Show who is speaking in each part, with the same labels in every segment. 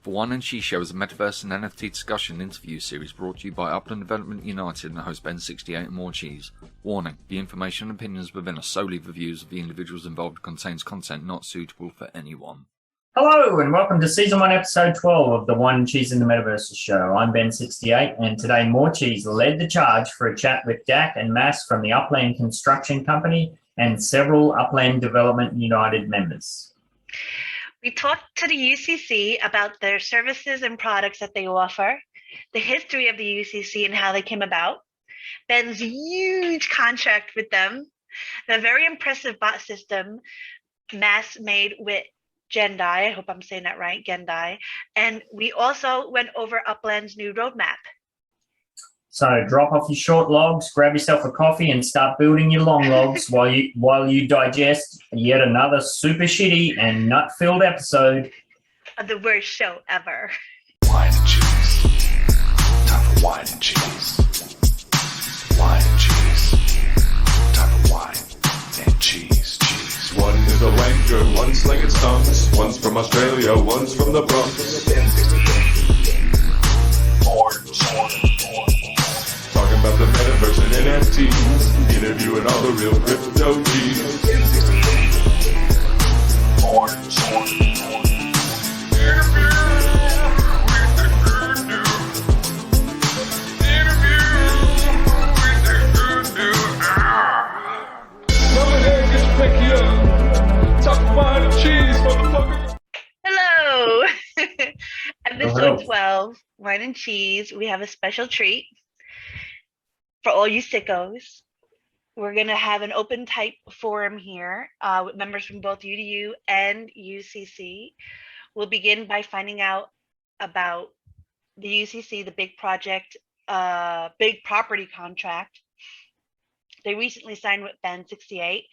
Speaker 1: The Whine and Cheese show is a Metaverse and NFT discussion interview series brought to you by Upland Development United and the host BEN68 and Morecheese. Warning, the information and opinions within are solely the views of the individuals involved, contains content not suitable for anyone.
Speaker 2: Hello and welcome to Season 1, Episode 12 of the Whine and Cheese in the Metaverses show. I'm BEN68 and today Morecheeese led the charge for a chat with Dak and Mas from the Upland Construction Company and several Upland Development United members.
Speaker 3: We talked to the UCC about their services and products that they offer, the history of the UCC and how they came about, Ben's huge contract with them, the very impressive bot system Mas made with Gendai, I hope I'm saying that right, Gendai, and we also went over Upland's new roadmap.
Speaker 2: So drop off your short logs, grab yourself a coffee and start building your long logs while you digest yet another super shitty and nut-filled episode
Speaker 3: of the worst show ever.
Speaker 4: Whine and Cheese. Time for Whine and Cheese. Whine and Cheese. Time for Whine and Cheese. Cheese. One is a wanker, one's slinging stunts. One's from Australia, one's from the Bronx. Talking about the Metaverse and NFTs, interviewing all the real crypto G's.
Speaker 3: Hello! Episode 12, Whine and Cheese. We have a special treat for all you sickos. We're going to have an open type forum here with members from both UDU and UCC. We'll begin by finding out about the UCC, the big project, big property contract. They recently signed with BEN68,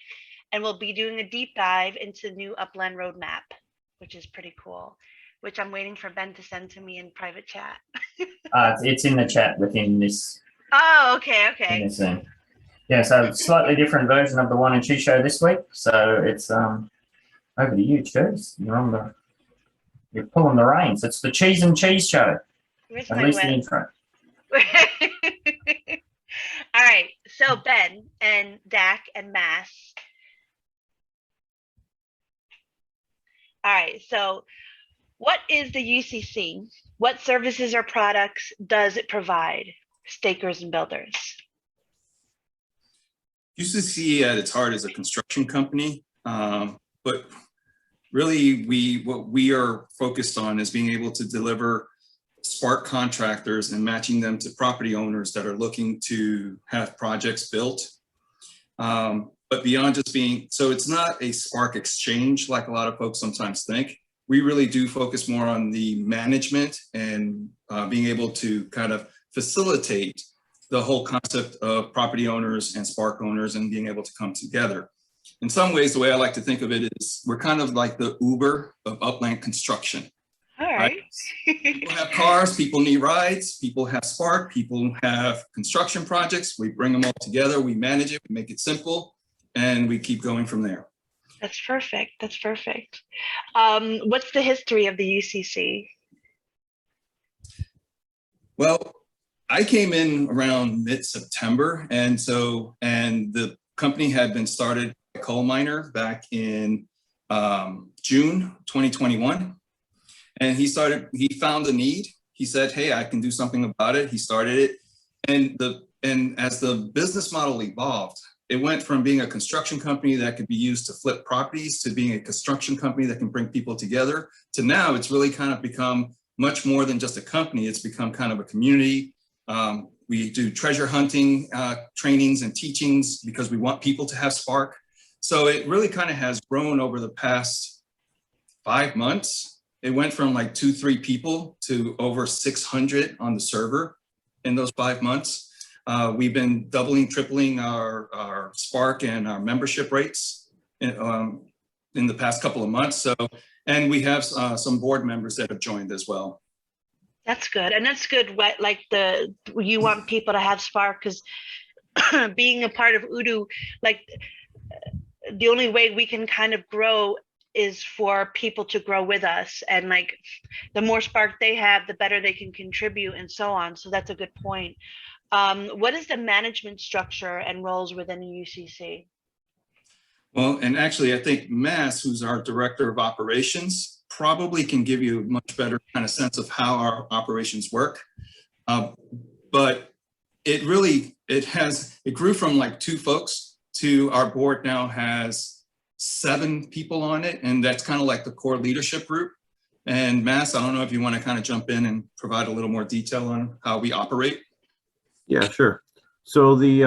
Speaker 3: and we'll be doing a deep dive into the new Upland roadmap, which is pretty cool, which I'm waiting for Ben to send to me in private chat.
Speaker 2: It's in the chat within this.
Speaker 3: Oh, okay.
Speaker 2: Yeah, so slightly different version of the Whine and Cheese show this week. So it's over to you, Cheese. You're pulling the reins. It's the Cheese and Cheese show.
Speaker 3: Where's
Speaker 2: At
Speaker 3: my
Speaker 2: least
Speaker 3: web?
Speaker 2: the intro.
Speaker 3: All right, so Ben and Dak and Mas. All right, so what is the UCC? What services or products does it provide stakers and builders?
Speaker 5: UCC at its heart is a construction company, but really what we are focused on is being able to deliver Spark contractors and matching them to property owners that are looking to have projects built. But beyond just being, so it's not a Spark exchange like a lot of folks sometimes think. We really do focus more on the management and being able to kind of facilitate the whole concept of property owners and Spark owners and being able to come together. In some ways, the way I like to think of it is we're kind of like the Uber of upland construction.
Speaker 3: All right.
Speaker 5: People have cars, people need rides, people have Spark, people have construction projects. We bring them all together, we manage it, we make it simple, and we keep going from there.
Speaker 3: That's perfect. That's perfect. What's the history of the UCC?
Speaker 5: Well, I came in around mid-September, and the company had been started by a coal miner back in June 2021. And he found a need. He said, hey, I can do something about it. He started it. And as the business model evolved, it went from being a construction company that could be used to flip properties to being a construction company that can bring people together to now it's really kind of become much more than just a company. It's become kind of a community. We do treasure hunting trainings and teachings because we want people to have Spark. So it really kind of has grown over the past 5 months. It went from like 2-3 people to over 600 on the server in those 5 months. We've been doubling, tripling our Spark and our membership rates in the past couple of months. And we have some board members that have joined as well.
Speaker 3: That's good. And that's good. Like you want people to have Spark because being a part of UDU, like the only way we can kind of grow is for people to grow with us, and like the more spark they have, the better they can contribute and so on. So that's a good point. What is the management structure and roles within the UCC?
Speaker 5: Well, and actually, I think Mass, who's our director of operations, probably can give you a much better kind of sense of how our operations work. But it grew from like 2 folks to our board now has 7 people on it. And that's kind of like the core leadership group. And Mass, I don't know if you want to kind of jump in and provide a little more detail on how we operate.
Speaker 6: Yeah, sure. So the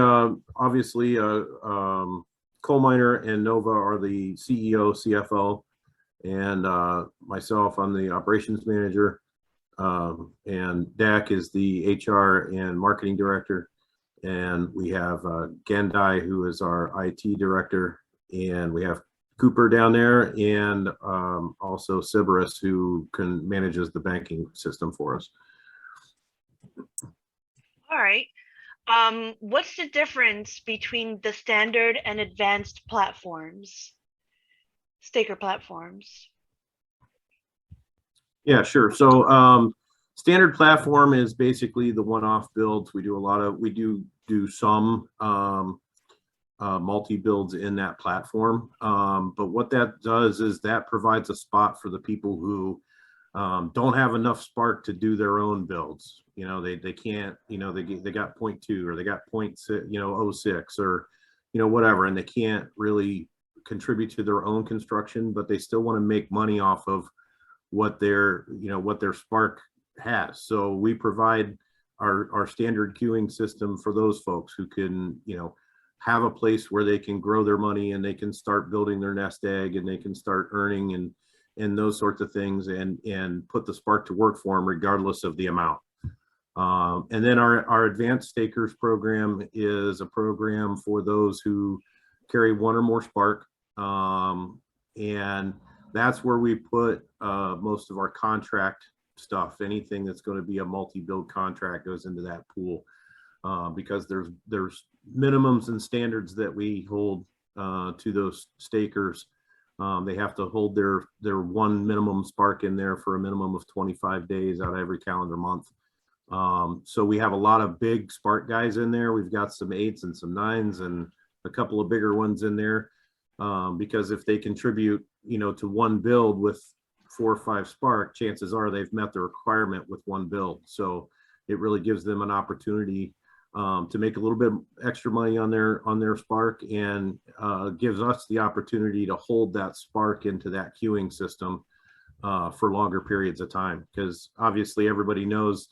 Speaker 6: obviously Coal Miner and Nova are the CEO, CFO, and myself, I'm the operations manager, and Dak is the HR and marketing director, and we have Gendai, who is our IT director, and we have Cooper down there, and also Sybaris, who manages the banking system for us.
Speaker 3: All right. What's the difference between the standard and advanced platforms, staker platforms?
Speaker 6: Yeah, sure. So standard platform is basically the one-off builds. We do some multi-builds in that platform. But what that does is that provides a spot for the people who don't have enough spark to do their own builds. You know, they can't, you know, they got 0.2 or they got 0.06 or, you know, whatever, and they can't really contribute to their own construction, but they still want to make money off of what their spark has. So we provide our standard queuing system for those folks who can, you know, have a place where they can grow their money and they can start building their nest egg and they can start earning and those sorts of things and put the spark to work for them regardless of the amount. And then our advanced stakers program is a program for those who carry 1 or more spark. And that's where we put most of our contract stuff. Anything that's going to be a multi-build contract goes into that pool because there's minimums and standards that we hold to those stakers. They have to hold their 1 minimum spark in there for a minimum of 25 days out of every calendar month. So we have a lot of big spark guys in there. We've got some 8s and some 9s and a couple of bigger ones in there because if they contribute, you know, to 1 build with 4 or 5 spark, chances are they've met the requirement with 1 build. So it really gives them an opportunity to make a little bit extra money on their spark and gives us the opportunity to hold that spark into that queuing system for longer periods of time. Because obviously everybody knows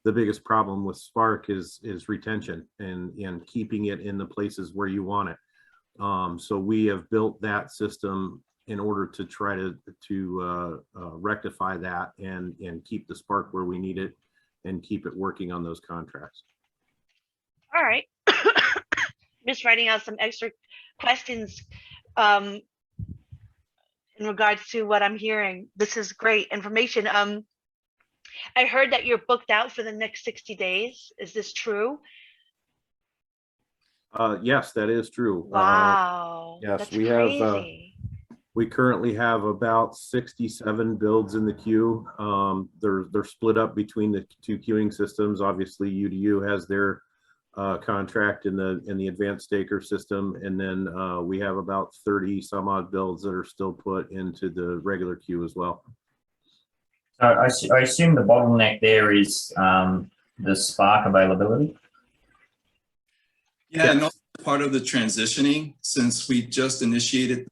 Speaker 6: the biggest problem with spark is retention and keeping it in the places where you want it. So we have built that system in order to try to rectify that and keep the spark where we need it and keep it working on those contracts.
Speaker 3: All right. Just writing out some extra questions in regards to what I'm hearing. This is great information. I heard that you're booked out for the next 60 days. Is this true?
Speaker 6: Yes, that is true.
Speaker 3: Wow.
Speaker 6: Yes,
Speaker 3: that's
Speaker 6: we
Speaker 3: crazy.
Speaker 6: have. We currently have about 67 builds in the queue. They're split up between the 2 queuing systems. Obviously, UDU has their contract in the advanced staker system, and then we have about 30 some odd builds that are still put into the regular queue as well.
Speaker 2: I assume the bottleneck there is the spark availability.
Speaker 5: Yeah, and also part of the transitioning since we just initiated.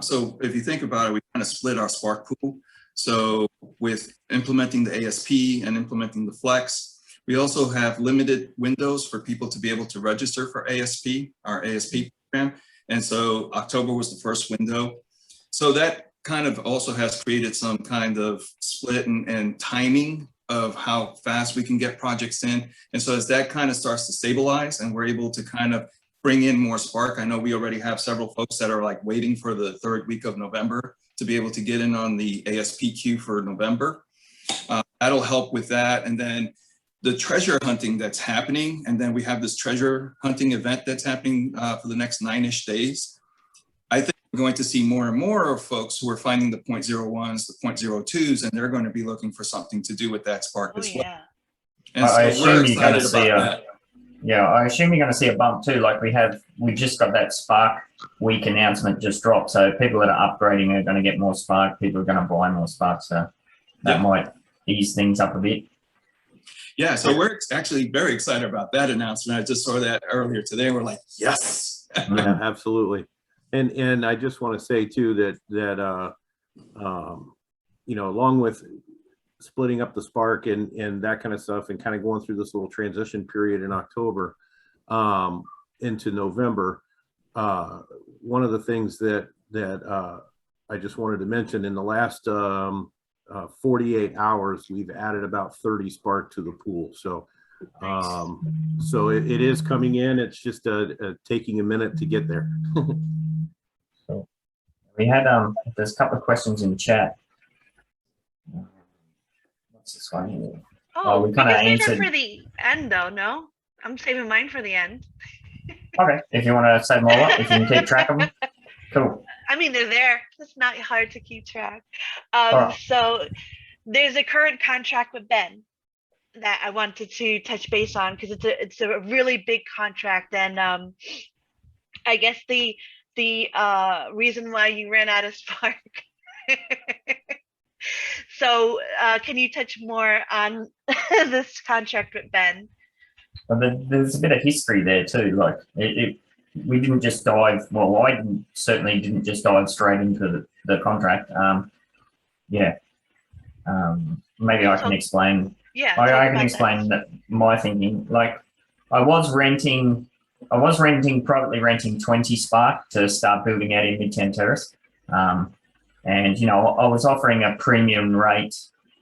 Speaker 5: So if you think about it, we kind of split our spark pool. So with implementing the ASP and implementing the flex, we also have limited windows for people to be able to register for ASP, our ASP program. And so October was the first window. So that kind of also has created some kind of split and timing of how fast we can get projects in. And so as that kind of starts to stabilize and we're able to kind of bring in more spark, I know we already have several folks that are like waiting for the 3rd week of November to be able to get in on the ASP queue for November. That'll help with that. And then the treasure hunting that's happening, and then we have this treasure hunting event that's happening for the next 9-ish days. I think we're going to see more and more of folks who are finding the 0.01s, the 0.02s, and they're going to be looking for something to do with that spark as well.
Speaker 3: Yeah.
Speaker 5: And
Speaker 2: I
Speaker 5: so we're
Speaker 2: assume you're going to
Speaker 5: excited
Speaker 2: see
Speaker 5: about that.
Speaker 2: Yeah, I assume you're going to see a bump too. Like we just got that Spark Week announcement just dropped. So people that are upgrading are going to get more Spark. People are going to buy more Spark. So that might ease things up a bit.
Speaker 5: Yeah, so we're actually very excited about that announcement. I just saw that earlier today. We're like, yes.
Speaker 6: Yeah, absolutely. And I just want to say too that you know, along with splitting up the Spark and that kind of stuff, and kind of going through this little transition period in October into November, one of the things that I just wanted to mention, in the last 48 hours, we've added about 30 Spark to the pool. So so it is coming in. It's just taking a minute to get there.
Speaker 2: So we had there's a couple of questions in chat. What's this one here?
Speaker 3: Oh,
Speaker 2: we kind of
Speaker 3: can save that
Speaker 2: answered
Speaker 3: for the end, though. No, I'm saving mine for the end.
Speaker 2: Okay, if you want to say more, if you can keep track of them, cool.
Speaker 3: I mean, they're there. It's not hard to keep track.
Speaker 2: Right.
Speaker 3: So there's a current contract with BEN that I wanted to touch base on, because it's a really big contract, and I guess the reason why you ran out of Spark. So can you touch more on this contract with BEN?
Speaker 2: Well, there's a bit of history there too. Like we didn't just dive. Well, I certainly didn't just dive straight into the contract. Maybe I can explain.
Speaker 3: Yeah,
Speaker 2: I can explain that my thinking. Like I was privately renting 20 Spark to start building out in Midtown Terrace. And, you know, I was offering a premium rate,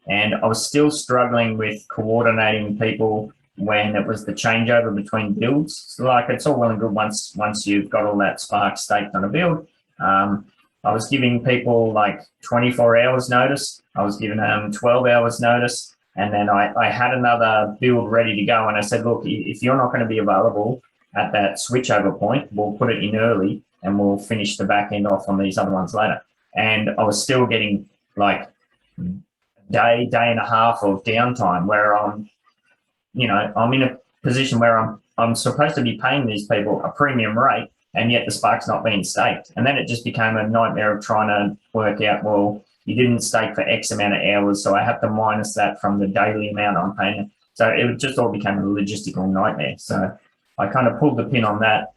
Speaker 2: and I was still struggling with coordinating people when it was the changeover between builds. So, like, it's all well and good once you've got all that Spark staked on a build. I was giving people like 24 hours notice. I was giving them 12 hours notice. And then I had another build ready to go. And I said, look, if you're not going to be available at that switchover point, we'll put it in early and we'll finish the back end off on these other ones later. And I was still getting like day and a half of downtime where I'm in a position where I'm supposed to be paying these people a premium rate, and yet the Spark's not being staked. And then it just became a nightmare of trying to work out, well, you didn't stake for X amount of hours, so I have to minus that from the daily amount I'm paying. So it just all became a logistical nightmare. So I kind of pulled the pin on that.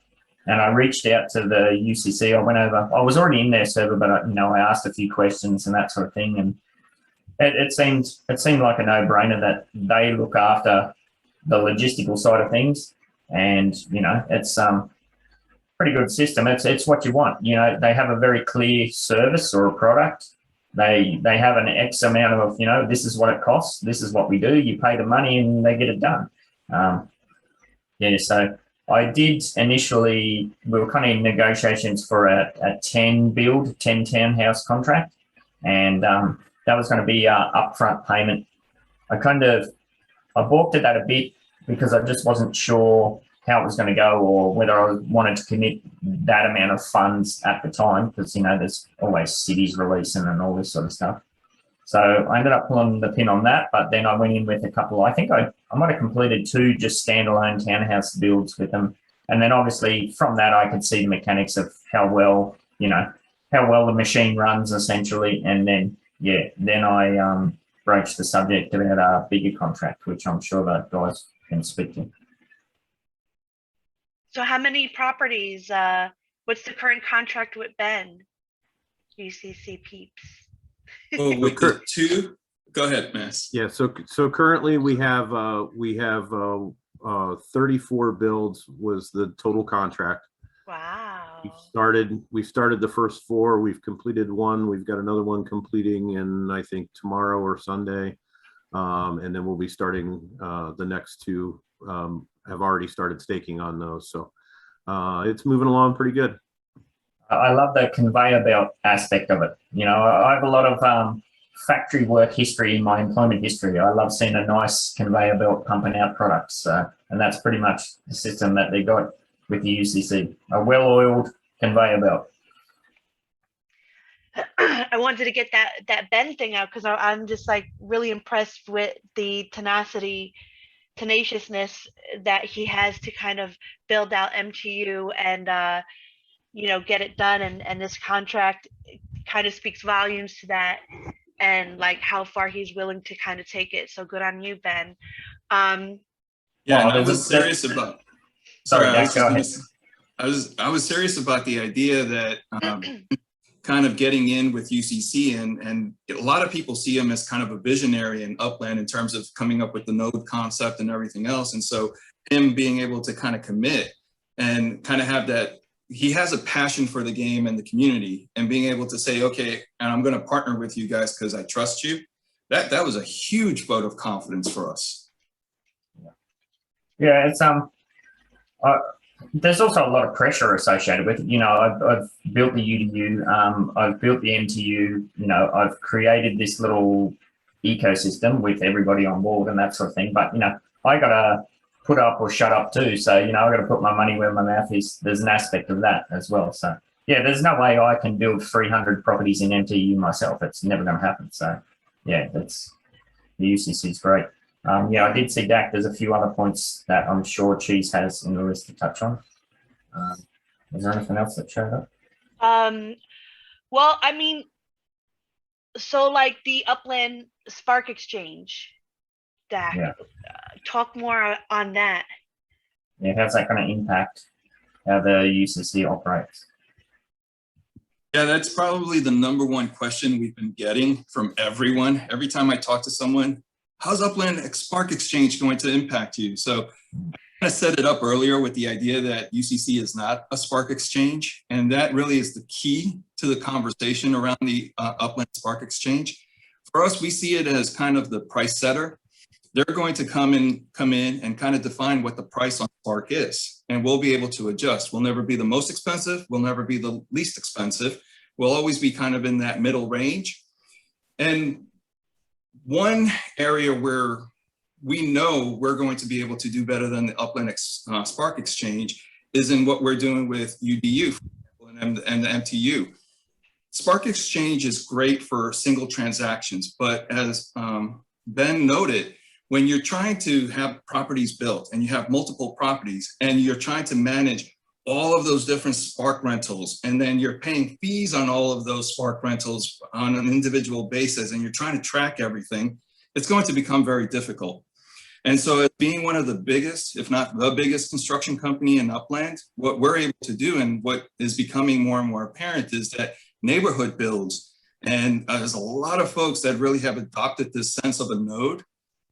Speaker 2: And I reached out to the UCC. I went over. I was already in their server, but I asked a few questions and that sort of thing. And it seemed like a no-brainer that they look after the logistical side of things. And it's pretty good system. It's what you want. They have a very clear service or a product. They have an X amount of this is what it costs. This is what we do. You pay the money and they get it done. So. I did initially, we were kind of in negotiations for a 10 townhouse contract, and that was going to be upfront payment. I balked at that a bit because I just wasn't sure how it was going to go, or whether I wanted to commit that amount of funds at the time, because there's always cities releasing and all this sort of stuff. So I ended up pulling the pin on that, but then I went in with a couple. I think I might have completed 2 just standalone townhouse builds with them. And then obviously from that, I could see the mechanics of how well the machine runs essentially. And then, then I broached the subject about a bigger contract, which I'm sure that guys can speak to.
Speaker 3: So how many properties, what's the current contract with BEN, UCC peeps?
Speaker 5: Well, with the 2, go ahead, Mass.
Speaker 6: Yeah, so currently we have 34 builds was the total contract.
Speaker 3: Wow.
Speaker 6: We started the first 4. We've completed 1. We've got another one completing in, I think, tomorrow or Sunday, and then we'll be starting the next 2. Have already started staking on those, so it's moving along pretty good.
Speaker 2: I love the conveyor belt aspect of it. I have a lot of factory work history in my employment history. I love seeing a nice conveyor belt pumping out products. And that's pretty much the system that they got with the UCC, a well-oiled conveyor belt.
Speaker 3: I wanted to get that Ben thing out because I'm just like really impressed with the tenaciousness that he has to kind of build out MTU and get it done. And this contract kind of speaks volumes to that, and like how far he's willing to kind of take it. So good on you, Ben.
Speaker 5: Yeah,
Speaker 2: Well,
Speaker 5: and I was serious about.
Speaker 2: Sorry,
Speaker 5: I was
Speaker 2: go ahead.
Speaker 5: I was serious about the idea that kind of getting in with UCC, and a lot of people see him as kind of a visionary in Upland in terms of coming up with the node concept and everything else. And so him being able to kind of commit and kind of have that, he has a passion for the game and the community, and being able to say, okay, and I'm going to partner with you guys because I trust you. That was a huge vote of confidence for us.
Speaker 2: Yeah, it's there's also a lot of pressure associated with it. You know, I've built the UDU, I've built the MTU, you know, I've created this little ecosystem with everybody on board and that sort of thing. But, you know, I got to put up or shut up too. So, you know, I got to put my money where my mouth is. There's an aspect of that as well. So, yeah, there's no way I can build 300 properties in MTU myself. It's never going to happen. So, yeah, that's the UCC is great. Yeah, I did see Dak. There's a few other points that I'm sure Cheese has in the list to touch on. Is there anything else that showed up?
Speaker 3: Well, I mean, so like the Upland Spark Exchange, Dak,
Speaker 2: Yeah.
Speaker 3: Talk more on that.
Speaker 2: Yeah, how's that going to impact how the UCC operates?
Speaker 5: Yeah, that's probably the #1 question we've been getting from everyone. Every time I talk to someone, how's Upland Spark Exchange going to impact you? So I set it up earlier with the idea that UCC is not a Spark Exchange, and that really is the key to the conversation around the Upland Spark Exchange. For us, we see it as kind of the price setter. They're going to come in and kind of define what the price on Spark is, and we'll be able to adjust. We'll never be the most expensive. We'll never be the least expensive. We'll always be kind of in that middle range. And one area where we know we're going to be able to do better than the Upland Spark Exchange is in what we're doing with UDU and the MTU. Spark Exchange is great for single transactions, but as Ben noted, when you're trying to have properties built and you have multiple properties and you're trying to manage all of those different Spark rentals, and then you're paying fees on all of those Spark rentals on an individual basis, and you're trying to track everything, it's going to become very difficult. And so as being one of the biggest, if not the biggest construction company in Upland, what we're able to do and what is becoming more and more apparent is that neighborhood builds, and there's a lot of folks that really have adopted this sense of a node,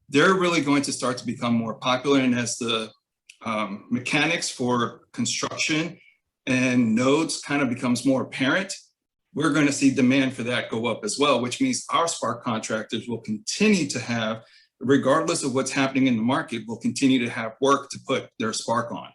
Speaker 5: they're really going to start to become more popular. And as the mechanics for construction and nodes kind of becomes more apparent, we're going to see demand for that go up as well, which means our Spark contractors will continue to have, regardless of what's happening in the market, will continue to have work to put their Spark on.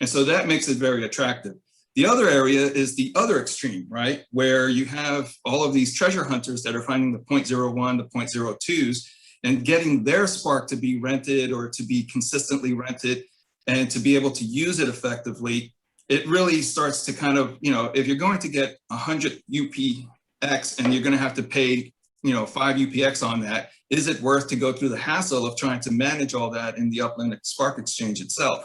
Speaker 5: And so that makes it very attractive. The other area is the other extreme, right? Where you have all of these treasure hunters that are finding the 0.01, the 0.02s, and getting their Spark to be rented or to be consistently rented and to be able to use it effectively. It really starts to kind of, you know, if you're going to get 100 UPX and you're going to have to pay, you know, 5 UPX on that, is it worth to go through the hassle of trying to manage all that in the Upland Spark Exchange itself?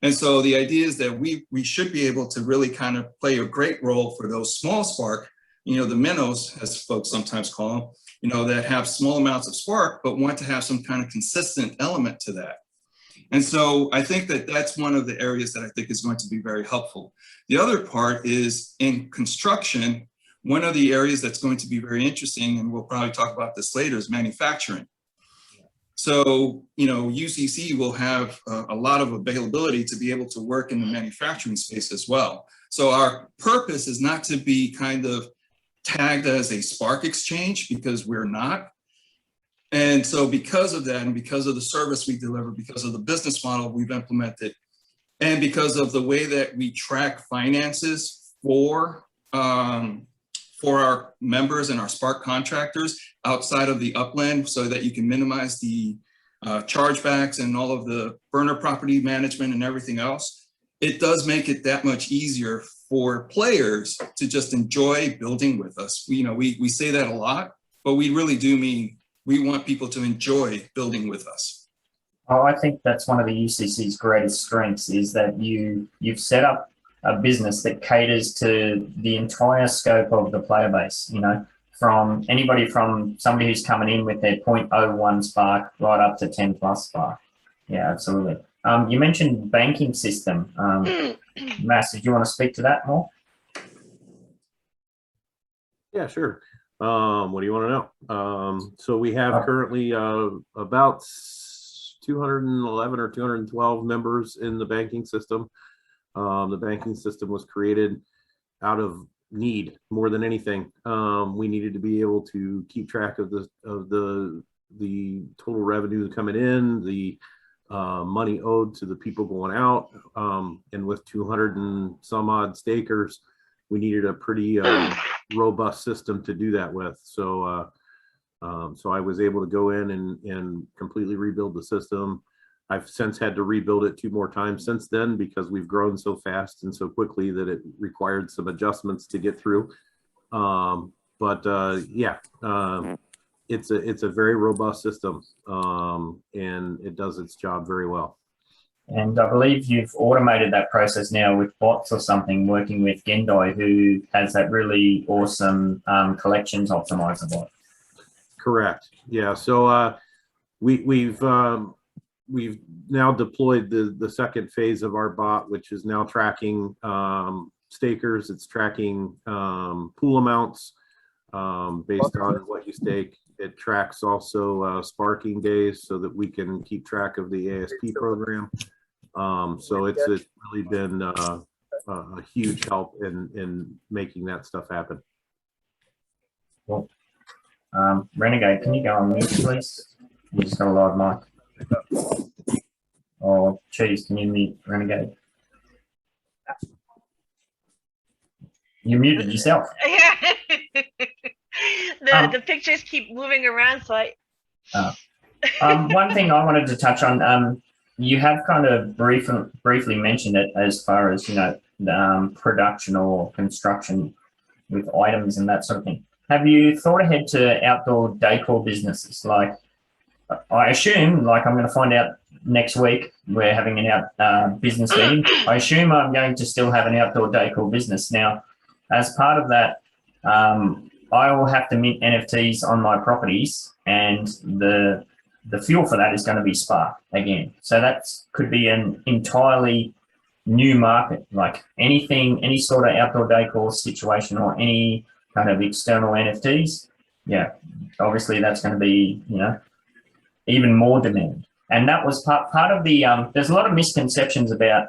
Speaker 5: And so the idea is that we should be able to really kind of play a great role for those small Spark, you know, the minnows, as folks sometimes call them, you know, that have small amounts of Spark, but want to have some kind of consistent element to that. And so I think that that's one of the areas that I think is going to be very helpful. The other part is in construction, one of the areas that's going to be very interesting, and we'll probably talk about this later, is manufacturing. So, you know, UCC will have a lot of availability to be able to work in the manufacturing space as well. So our purpose is not to be kind of tagged as a Spark Exchange, because we're not. And so because of that, and because of the service we deliver, because of the business model we've implemented, and because of the way that we track finances for our members and our Spark contractors outside of the Upland, so that you can minimize the chargebacks and all of the burner property management and everything else, it does make it that much easier for players to just enjoy building with us. We say that a lot, but we really do mean we want people to enjoy building with us.
Speaker 2: Oh, I think that's one of the UCC's greatest strengths is that you've set up a business that caters to the entire scope of the player base, from anybody from somebody who's coming in with their 0.01 Spark right up to 10 plus Spark. Yeah, absolutely. You mentioned banking system. Mass, did you want to speak to that more?
Speaker 6: Yeah, sure. What do you want to know? So we have currently about 211 or 212 members in the banking system. The banking system was created out of need more than anything. We needed to be able to keep track of the total revenue coming in, the money owed to the people going out, and with 200 and some odd stakers, we needed a pretty robust system to do that with. So I was able to go in and completely rebuild the system. I've since had to rebuild it 2 more times since then because we've grown so fast and so quickly that it required some adjustments to get through. It's a very robust system, and it does its job very well.
Speaker 2: And I believe you've automated that process now with bots or something, working with Gendai, who has that really awesome collections optimizer bot. Correct.
Speaker 6: Yeah. So we've now deployed the second phase of our bot, which is now tracking stakers. It's tracking pool amounts based on what you stake. It tracks also sparking days so that we can keep track of the ASP program. So it's really been a huge help in making that stuff happen.
Speaker 2: Cool. Renegade, can you go on mute, please? You just got a live mic. Or Cheese, can you mute Renegade? You muted yourself.
Speaker 3: Yeah. The pictures keep moving around, so
Speaker 2: one thing I wanted to touch on, you have kind of briefly mentioned it as far as, production or construction with items and that sort of thing. Have you thought ahead to outdoor decor businesses? Like, I assume, like I'm going to find out next week, we're having an business meeting. I assume I'm going to still have an outdoor decor business. Now, as part of that, I will have to mint NFTs on my properties, and the fuel for that is going to be Spark again. So that could be an entirely new market, like any sort of outdoor decor situation or any kind of external NFTs. Yeah, obviously that's going to be, even more demand. And that was part of the, there's a lot of misconceptions about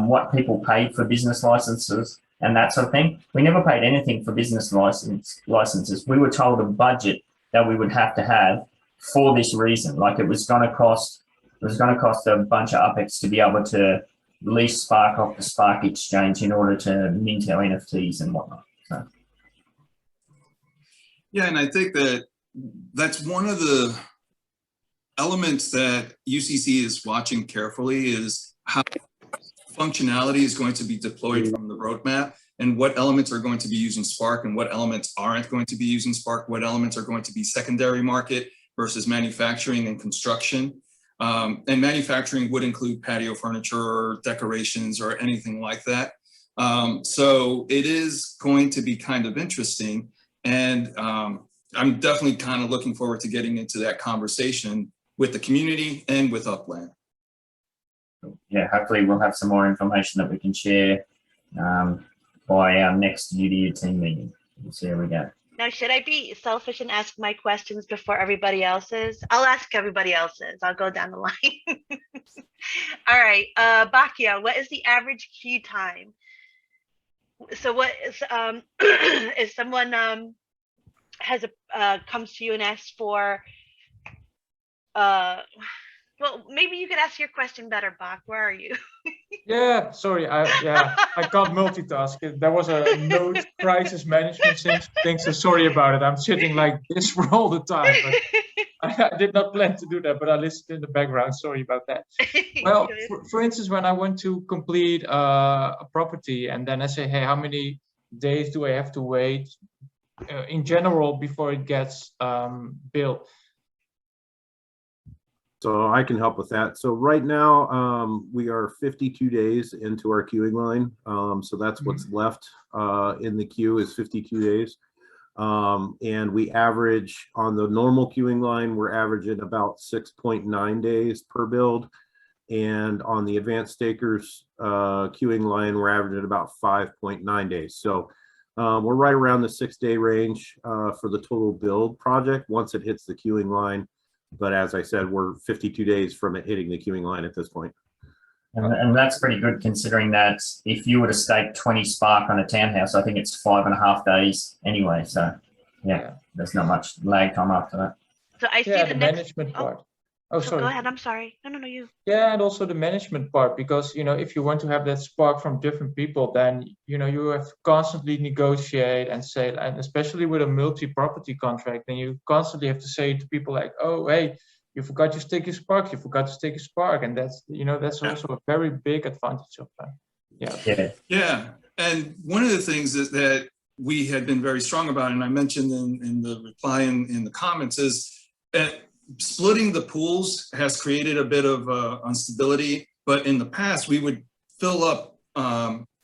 Speaker 2: what people paid for business licenses and that sort of thing. We never paid anything for business licenses. We were told a budget that we would have to have for this reason. Like it was going to cost a bunch of UPEX to be able to lease Spark off the Spark exchange in order to mint our NFTs and whatnot. So.
Speaker 5: Yeah, and I think that's one of the elements that UCC is watching carefully is how functionality is going to be deployed from the roadmap and what elements are going to be using Spark and what elements aren't going to be using Spark, what elements are going to be secondary market versus manufacturing and construction. And manufacturing would include patio furniture or decorations or anything like that. So it is going to be kind of interesting. And I'm definitely kind of looking forward to getting into that conversation with the community and with Upland.
Speaker 2: Yeah, hopefully we'll have some more information that we can share by our next UDU team meeting. We'll see how we go.
Speaker 3: Now, should I be selfish and ask my questions before everybody else's? I'll ask everybody else's. I'll go down the line. All right, Bakia, what is the average queue time? So what is, if someone has comes to you and asks for, well, maybe you could ask your question better, Bach. Where are you?
Speaker 7: Yeah, sorry. I can't multitask. There was a note crisis management thing, so sorry about it. I'm sitting like this for all the time. I did not plan to do that, but I listened in the background. Sorry about that. Well, for instance, when I want to complete a property and then I say, hey, how many days do I have to wait in general before it gets built?
Speaker 6: So I can help with that. So right now, we are 52 days into our queuing line. So that's what's left in the queue is 52 days. And we average on the normal queuing line, we're averaging about 6.9 days per build. And on the advanced stakers queuing line, we're averaging about 5.9 days. So we're right around the 6-day range for the total build project once it hits the queuing line. But as I said, we're 52 days from it hitting the queuing line at this point.
Speaker 2: And that's pretty good considering that if you were to stake 20 Spark on a townhouse, I think it's 5.5 days anyway. So yeah, there's not much lag time after that.
Speaker 3: So I see
Speaker 7: the management part. Oh,
Speaker 3: so
Speaker 7: sorry.
Speaker 3: Go ahead. I'm sorry. No, you.
Speaker 7: Yeah, and also the management part, because if you want to have that spark from different people, then you have to constantly negotiate and say, and especially with a multi-property contract, then you constantly have to say to people like, oh, hey, you forgot to stake your spark, and that's that's also a very big advantage of that.
Speaker 5: Yeah. And one of the things that we had been very strong about, and I mentioned in the reply in the comments, is that splitting the pools has created a bit of instability, but in the past we would fill up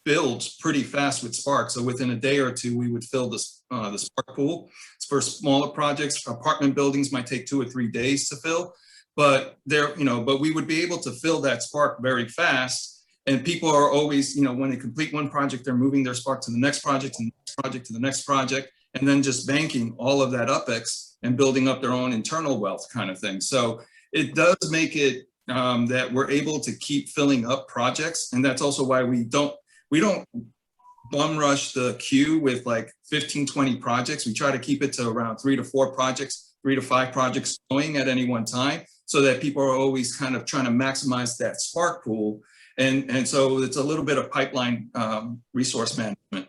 Speaker 5: builds pretty fast with Spark. So within a day or two, we would fill the Spark pool. For smaller projects, apartment buildings might take 2 or 3 days to fill, but but we would be able to fill that Spark very fast. And people are always, when they complete one project, they're moving their Spark to the next project, to the next project, to the next project, and then just banking all of that UpX and building up their own internal wealth kind of thing. So it does make it that we're able to keep filling up projects. And that's also why we don't bum rush the queue with like 15, 20 projects. We try to keep it to around 3 to 4 projects, 3 to 5 projects going at any one time, so that people are always kind of trying to maximize that Spark pool. And so it's a little bit of pipeline resource management.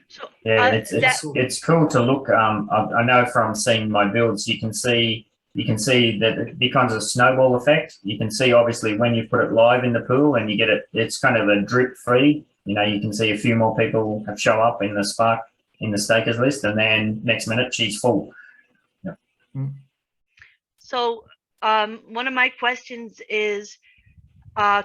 Speaker 3: So,
Speaker 2: yeah, it's cool to look. I know from seeing my builds, you can see that it becomes a snowball effect. You can see obviously when you put it live in the pool and you get it, it's kind of a drip feed. You can see a few more people have show up in the Spark in the stakers list, and then next minute she's full. Yeah.
Speaker 3: So one of my questions is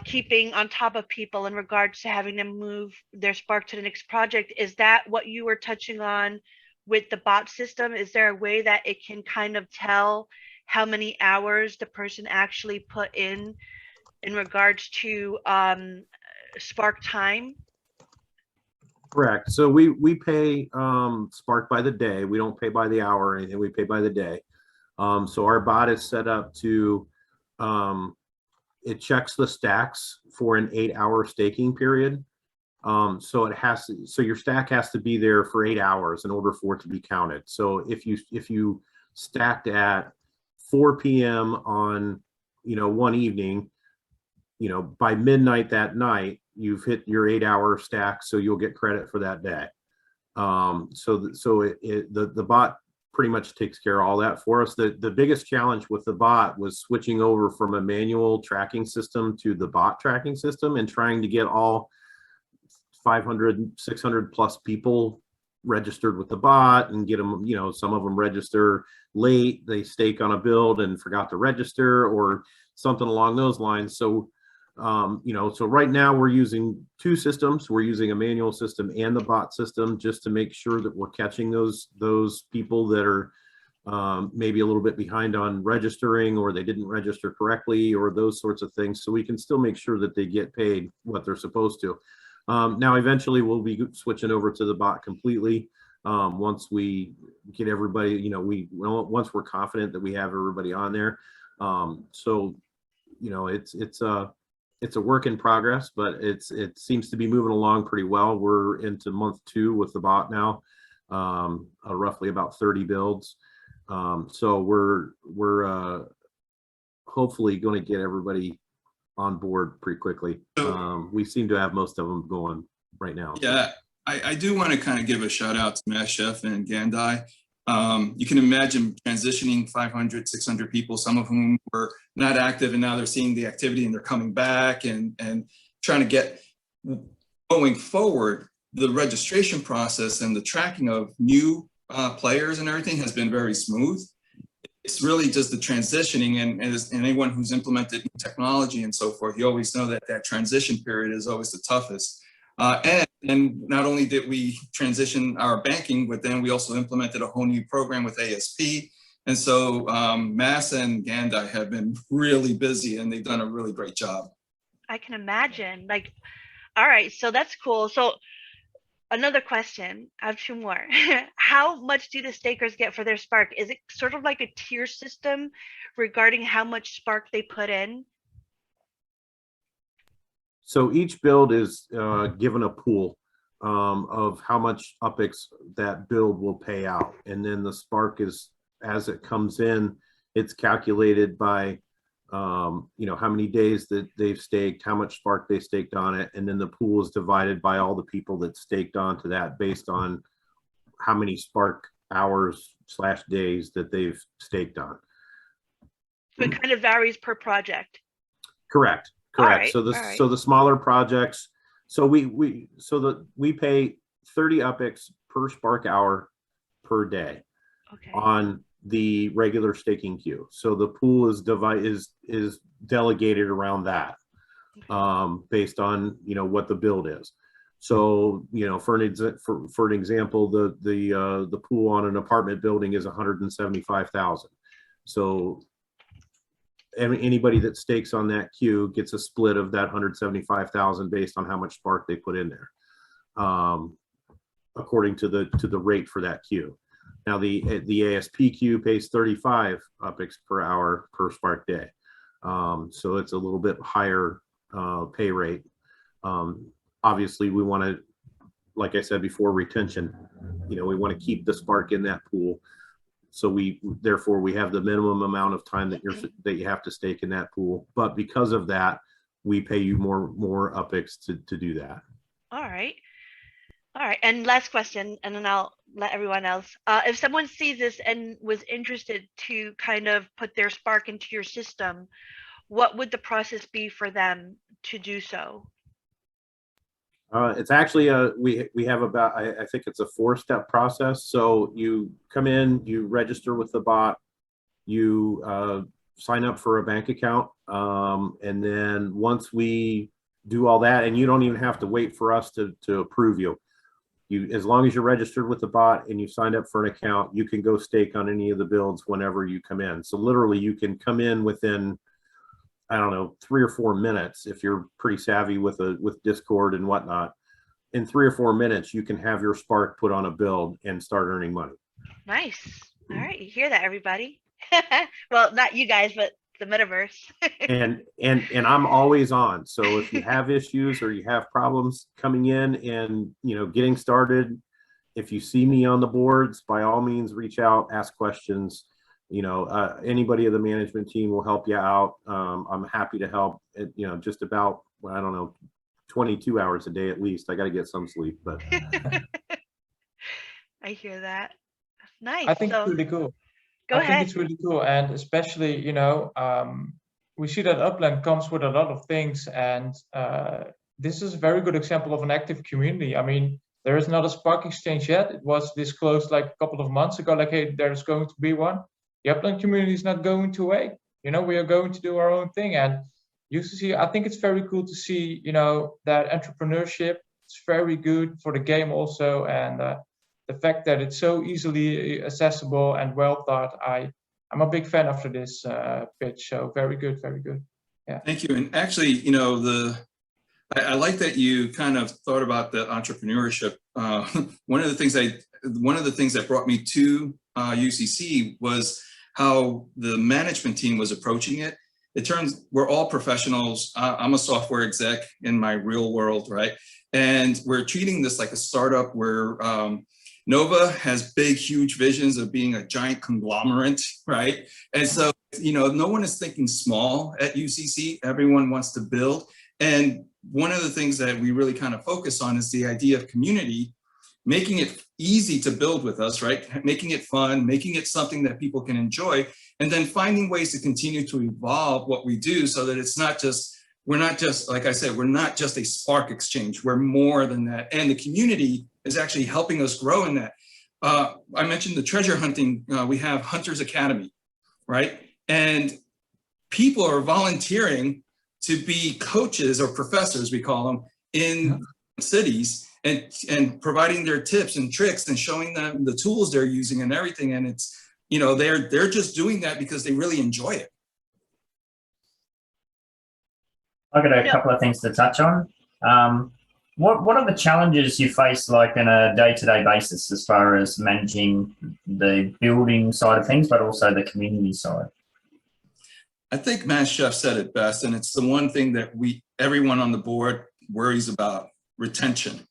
Speaker 3: keeping on top of people in regards to having them move their Spark to the next project. Is that what you were touching on with the bot system? Is there a way that it can kind of tell how many hours the person actually put in regards to Spark time?
Speaker 6: Correct. So we pay Spark by the day. We don't pay by the hour or anything. We pay by the day. So our bot is set up to it checks the stacks for an 8-hour staking period. So your stack has to be there for 8 hours in order for it to be counted. So if you stacked at 4 p.m. on one evening, by midnight that night you've hit your 8-hour stack, so you'll get credit for that day. So the bot pretty much takes care of all that for us. The biggest challenge with the bot was switching over from a manual tracking system to the bot tracking system and trying to get all 500, 600 plus people registered with the bot and get them, some of them register late, they stake on a build and forgot to register or something along those lines. So so right now we're using 2 systems. We're using a manual system and the bot system just to make sure that we're catching those people that are maybe a little bit behind on registering, or they didn't register correctly, or those sorts of things, so we can still make sure that they get paid what they're supposed to. Now, eventually we'll be switching over to the bot completely once we get everybody, once we're confident that we have everybody on there. It's a work in progress, but it seems to be moving along pretty well. We're into month 2 with the bot now, roughly about 30 builds. So we're hopefully going to get everybody on board pretty quickly. We seem to have most of them going right now.
Speaker 5: Yeah, I do want to kind of give a shout out to Matt Chef and Gandai. You can imagine transitioning 500, 600 people, some of whom were not active, and now they're seeing the activity and they're coming back and trying to get going forward. The registration process and the tracking of new players and everything has been very smooth. It's really just the transitioning, and anyone who's implemented technology and so forth, you always know that that transition period is always the toughest. And not only did we transition our banking, but then we also implemented a whole new program with ASP. And so Mass and Gandhi have been really busy, and they've done a really great job.
Speaker 3: I can imagine. Like, all right, so that's cool. So another question, I have two more. How much do the stakers get for their Spark? Is it sort of like a tier system regarding how much Spark they put in?
Speaker 6: So each build is given a pool of how much UPX that build will pay out. And then the Spark is, as it comes in, it's calculated by, you know, how many days that they've staked, how much Spark they staked on it. And then the pool is divided by all the people that staked onto that based on how many Spark hours / days that they've staked on.
Speaker 3: So it kind of varies per project.
Speaker 6: Correct.
Speaker 3: Right,
Speaker 6: so the smaller projects, so we pay 30 UPX per Spark hour per day on the regular staking queue. So the pool is delegated around that based on, you know, what the build is. So, you know, for an example, the pool on an apartment building is 175,000. So anybody that stakes on that queue gets a split of that 175,000 based on how much Spark they put in there, according to the rate for that queue. Now the ASP queue pays 35 UPX per hour per Spark day, so it's a little bit higher pay rate. Obviously, we want to, like I said before, retention. You know, we want to keep the Spark in that pool. So therefore we have the minimum amount of time that you have to stake in that pool. But because of that, we pay you more UPX to do that.
Speaker 3: All right. And last question, and then I'll let everyone else. If someone sees this and was interested to kind of put their Spark into your system, what would the process be for them to do so?
Speaker 6: It's actually we have about, I think it's a 4-step process. So you come in, you register with the bot, you sign up for a bank account, and then once we do all that, and you don't even have to wait for us to approve you. As long as you're registered with the bot and you signed up for an account, you can go stake on any of the builds whenever you come in. So literally you can come in within, I don't know, 3 or 4 minutes if you're pretty savvy with Discord and whatnot. In 3 or 4 minutes, you can have your Spark put on a build and start earning money.
Speaker 3: Nice. All right, you hear that, everybody? Well, not you guys, but the Metaverse.
Speaker 6: and I'm always on. So if you have issues or you have problems coming in and, you know, getting started, if you see me on the boards, by all means, reach out, ask questions. You know, anybody of the management team will help you out. I'm happy to help. You know, just about, I don't know, 22 hours a day at least. I got to get some sleep, but
Speaker 3: I hear that. Nice.
Speaker 7: I think it's really cool.
Speaker 3: Go ahead.
Speaker 7: I think it's really cool, and especially, you know, we see that Upland comes with a lot of things, and this is a very good example of an active community. I mean, there is not a Spark exchange yet. It was disclosed like a couple of months ago, like, hey, there's going to be one. The Upland community is not going to wait. You know, we are going to do our own thing, and UCC, I think it's very cool to see, you know, that entrepreneurship. It's very good for the game also, and the fact that it's so easily accessible and well thought. I'm a big fan after this pitch. So very good, very good. Yeah.
Speaker 5: Thank you. And actually, you know, I like that you kind of thought about the entrepreneurship. One of the things that brought me to UCC was how the management team was approaching it. It turns, we're all professionals. I'm a software exec in my real world, right? And we're treating this like a startup where Nova has big, huge visions of being a giant conglomerate, right? And so, you know, no one is thinking small at UCC. Everyone wants to build. And one of the things that we really kind of focus on is the idea of community. making it easy to build with us, right? Making it fun, making it something that people can enjoy, and then finding ways to continue to evolve what we do so that it's not just, we're not just, like I said, we're not just a Spark exchange, we're more than that. And the community is actually helping us grow in that. I mentioned the treasure hunting, we have Hunters Academy, right? And people are volunteering to be coaches or professors, we call them, in cities and providing their tips and tricks and showing them the tools they're using and everything. And it's, you know, they're just doing that because they really enjoy it.
Speaker 2: I've got a couple of things to touch on. What are the challenges you face, like on a day-to-day basis, as far as managing the building side of things, but also the community side?
Speaker 5: I think Mass Chef said it best, and it's the one thing that everyone on the board worries about: retention.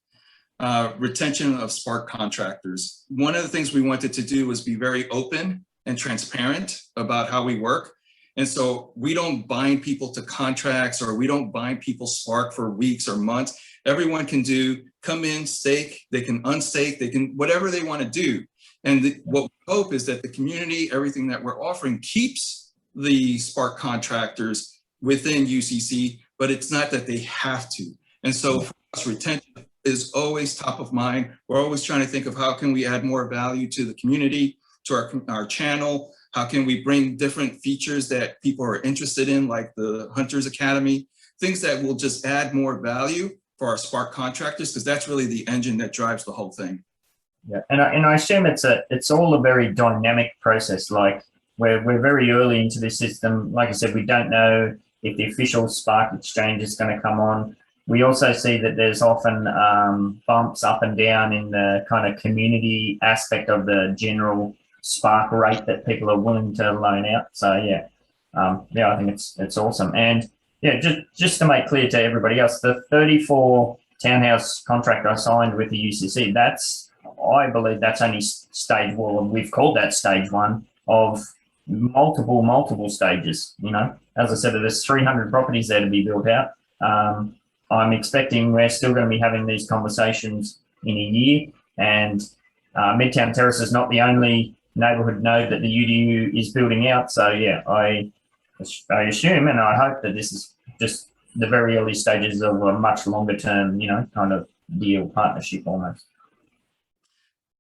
Speaker 5: Retention of Spark contractors. One of the things we wanted to do was be very open and transparent about how we work. And so we don't bind people to contracts, or we don't bind people Spark for weeks or months. Everyone can come in, stake, they can unstake, they can, whatever they want to do. And what we hope is that the community, everything that we're offering, keeps the Spark contractors within UCC, but it's not that they have to. And so for us, retention is always top of mind. We're always trying to think of how can we add more value to the community, to our channel. How can we bring different features that people are interested in, like the Hunters Academy, things that will just add more value for our Spark contractors, because that's really the engine that drives the whole thing.
Speaker 2: Yeah, and I assume it's all a very dynamic process. Like we're very early into this system. Like I said, we don't know if the official Spark exchange is going to come on. We also see that there's often bumps up and down in the kind of community aspect of the general Spark rate that people are willing to loan out. So yeah, I think it's awesome. And yeah, just to make clear to everybody else, the 34 townhouse contract I signed with the UCC, I believe that's only stage one. We've called that stage one of multiple stages. You know, as I said, there's 300 properties there to be built out. I'm expecting we're still going to be having these conversations in a year, and Midtown Terrace is not the only neighbourhood node that the UDU is building out. So yeah, I assume and I hope that this is just the very early stages of a much longer term, you know, kind of deal, partnership almost.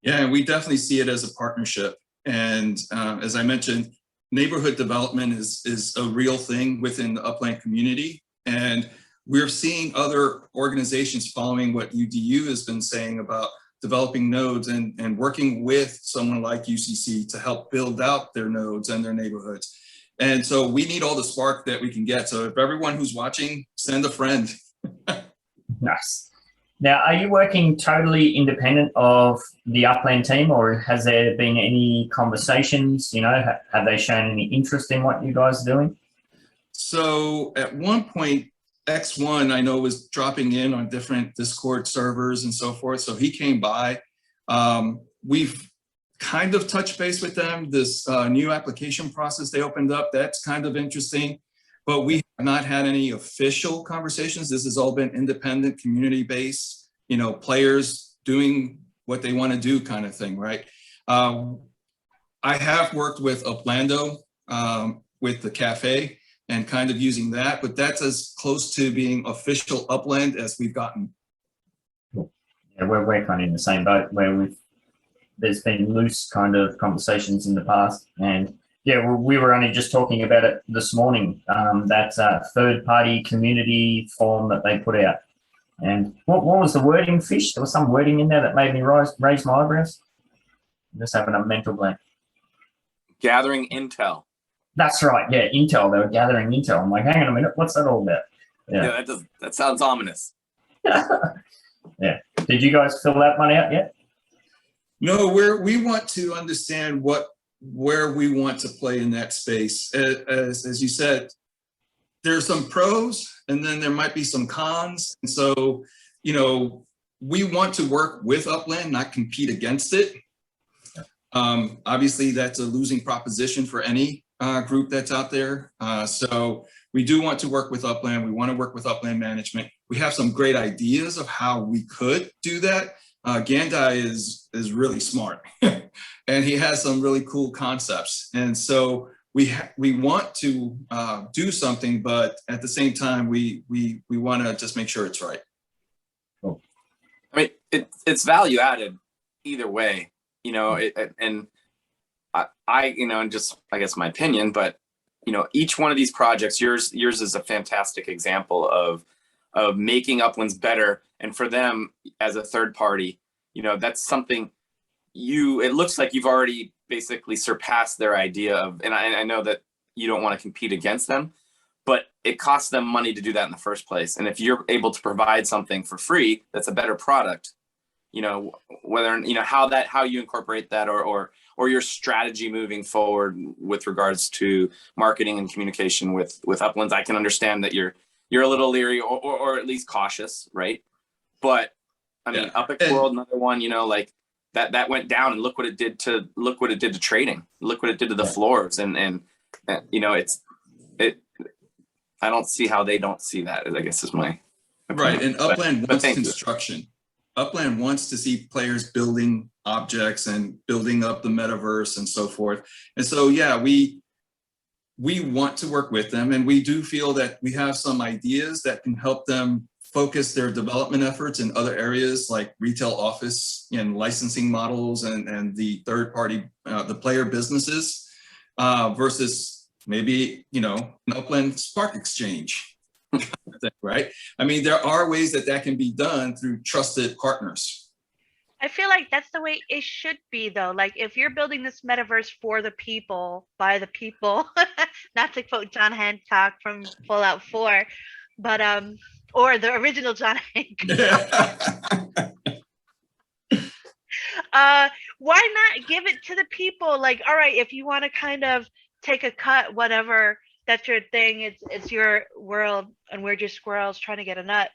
Speaker 5: Yeah, we definitely see it as a partnership. And as I mentioned, neighborhood development is a real thing within the Upland community. And we're seeing other organizations following what UDU has been saying about developing nodes and working with someone like UCC to help build out their nodes and their neighborhoods. And so we need all the Spark that we can get. So if everyone who's watching, send a friend.
Speaker 2: Nice. Now, are you working totally independent of the Upland team, or has there been any conversations? You know, have they shown any interest in what you guys are doing?
Speaker 5: So at one point, X1, I know, was dropping in on different Discord servers and so forth. So he came by. We've kind of touched base with them. This new application process they opened up, that's kind of interesting. But we have not had any official conversations. This has all been independent, community-based, you know, players doing what they want to do kind of thing, right? I have worked with Uplando, with the cafe, and kind of using that, but that's as close to being official Upland as we've gotten.
Speaker 2: Yeah, we're kind of in the same boat where there's been loose kind of conversations in the past, and yeah, we were only just talking about it this morning. That's a third-party community form that they put out. And what was the wording, Fish? There was some wording in there that made me raise my eyebrows. I'm just having a mental blank.
Speaker 8: Gathering intel.
Speaker 2: That's right. Yeah, intel. They were gathering intel. I'm like, hang on a minute. What's that all about?
Speaker 8: Yeah, that sounds ominous.
Speaker 2: Yeah. Did you guys fill that one out yet?
Speaker 5: No, we want to understand where we want to play in that space. As you said, there's some pros and then there might be some cons. And so, you know, we want to work with Upland, not compete against it. Obviously, that's a losing proposition for any group that's out there. So we do want to work with Upland. We want to work with Upland management. We have some great ideas of how we could do that, Gandhi is really smart, and he has some really cool concepts. And so we want to do something, but at the same time, we want to just make sure it's right.
Speaker 8: I mean, it's value added either way, you know. And I you know, and just I guess my opinion, but you know, each one of these projects, yours is a fantastic example of making Uplands better. And for them as a third party, you know, that's something it looks like you've already basically surpassed their idea of, and I know that you don't want to compete against them, but it costs them money to do that in the first place. And if you're able to provide something for free, that's a better product, you know, whether, you know, how you incorporate that or your strategy moving forward with regards to marketing and communication with Uplands. I can understand that you're a little leery or at least cautious, right? But I mean, Upix World, another one, you know, like that went down, and look what it did to trading. Look what it did to the floors, and you know, I don't see how they don't see that, I guess is my opinion.
Speaker 5: Right. And Upland wants construction. Upland wants to see players building objects and building up the metaverse and so forth. And so, yeah, we want to work with them, and we do feel that we have some ideas that can help them focus their development efforts in other areas like retail, office, and licensing models, and the third party, the player businesses, versus maybe, you know, an Upland Spark Exchange, right? I mean, there are ways that can be done through trusted partners.
Speaker 3: I feel like that's the way it should be, though. Like, if you're building this metaverse for the people, by the people, not to quote John Hancock from Fallout 4, but or the original John Hancock. Why not give it to the people? Like, all right, if you want to kind of take a cut, whatever, that's your thing. It's your world, and we're just squirrels trying to get a nut.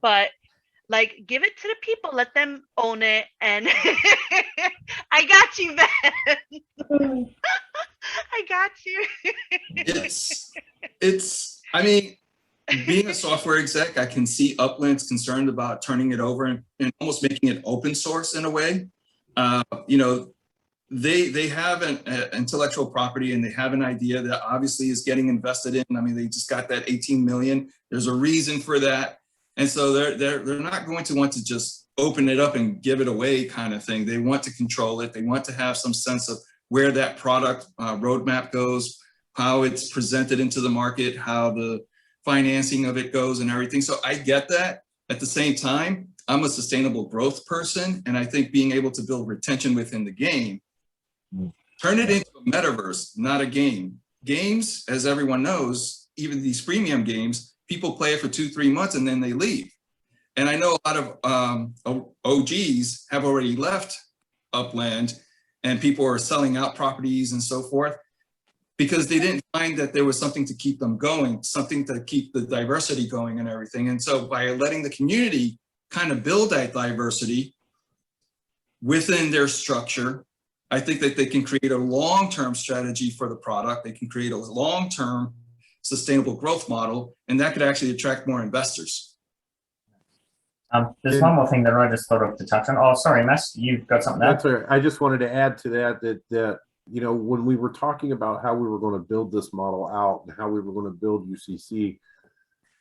Speaker 3: But like, give it to the people, let them own it, and I got you, Ben. I got you.
Speaker 5: It's I mean, being a software exec, I can see Upland's concerned about turning it over and almost making it open source in a way. You know, they have an intellectual property, and they have an idea that obviously is getting invested in. I mean, they just got that 18 million. There's a reason for that. And so they're not going to want to just open it up and give it away kind of thing. They want to control it. They want to have some sense of where that product roadmap goes, how it's presented into the market, how the financing of it goes and everything. So I get that. At the same time, I'm a sustainable growth person, and I think being able to build retention within the game, turn it into a metaverse, not a game. Games, as everyone knows, even these premium games, people play it for 2-3 months and then they leave. And I know a lot of OGs have already left Upland, and people are selling out properties and so forth, because they didn't find that there was something to keep them going, something to keep the diversity going and everything. And so by letting the community kind of build that diversity within their structure, I think that they can create a long-term strategy for the product. They can create a long-term sustainable growth model, and that could actually attract more investors.
Speaker 2: There's one more thing that I just thought of to touch on. Oh, sorry, Mass, you've got something there.
Speaker 6: That's all right. I just wanted to add to that, you know, when we were talking about how we were going to build this model out and how we were going to build UCC,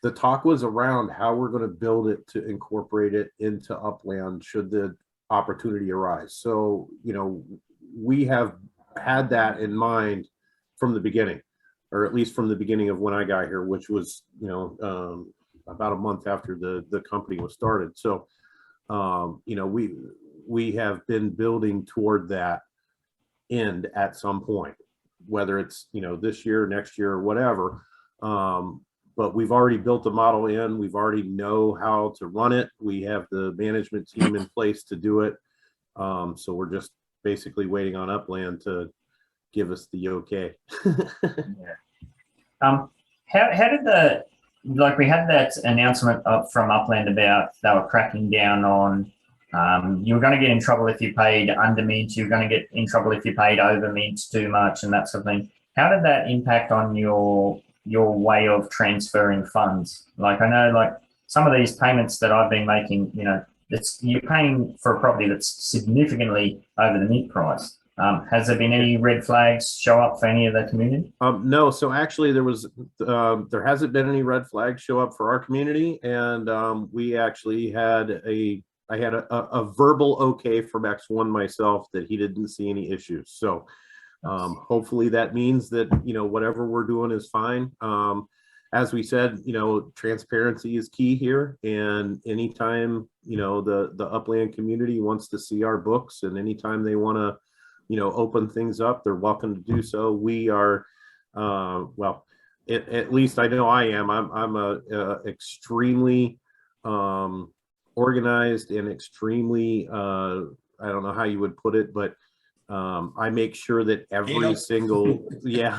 Speaker 6: the talk was around how we're going to build it to incorporate it into Upland should the opportunity arise. So, you know, we have had that in mind from the beginning, or at least from the beginning of when I got here, which was, you know, about a month after the company was started. So, you know, we have been building toward that end at some point, whether it's, you know, this year, next year, or whatever. But we've already built the model in. We've already know how to run it. We have the management team in place to do it. So we're just basically waiting on Upland to give us the okay.
Speaker 2: Yeah. How did we had that announcement from Upland about they were cracking down on you were going to get in trouble if you paid under mint, you were going to get in trouble if you paid over mint too much and that sort of thing. How did that impact on your way of transferring funds? Like, I know, like, some of these payments that I've been making, you know, you're paying for a property that's significantly over the mint price. Has there been any red flags show up for any of the community?
Speaker 6: No, so actually there hasn't been any red flags show up for our community, and we actually had I had a verbal okay from X1 myself that he didn't see any issues. So hopefully that means that, you know, whatever we're doing is fine. As we said, you know, transparency is key here, and anytime, you know, the Upland community wants to see our books, and anytime they want to, you know, open things up, they're welcome to do so. We are, well, at least I know I am. I'm a extremely organized and extremely, I don't know how you would put it, but I make sure that every single, yeah,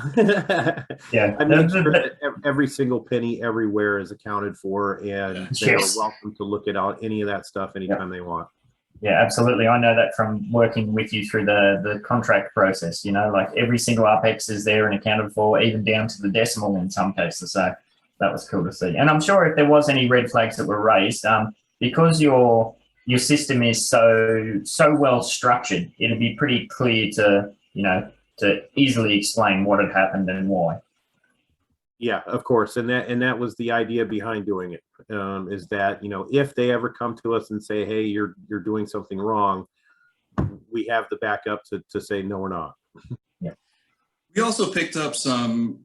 Speaker 2: Yeah,
Speaker 6: I make sure that every single penny everywhere is accounted for, and they are welcome to look at any of that stuff anytime they want.
Speaker 2: Yeah, absolutely. I know that from working with you through the contract process, you know, like every single UPEX is there and accounted for, even down to the decimal in some cases. So that was cool to see. And I'm sure if there was any red flags that were raised, because your system is so well structured, it'd be pretty clear to, you know, to easily explain what had happened and why.
Speaker 6: Yeah, of course, and that was the idea behind doing it. Is that, you know, if they ever come to us and say, hey, you're doing something wrong, we have the backup to say no, we're not.
Speaker 2: Yeah.
Speaker 5: We also picked up some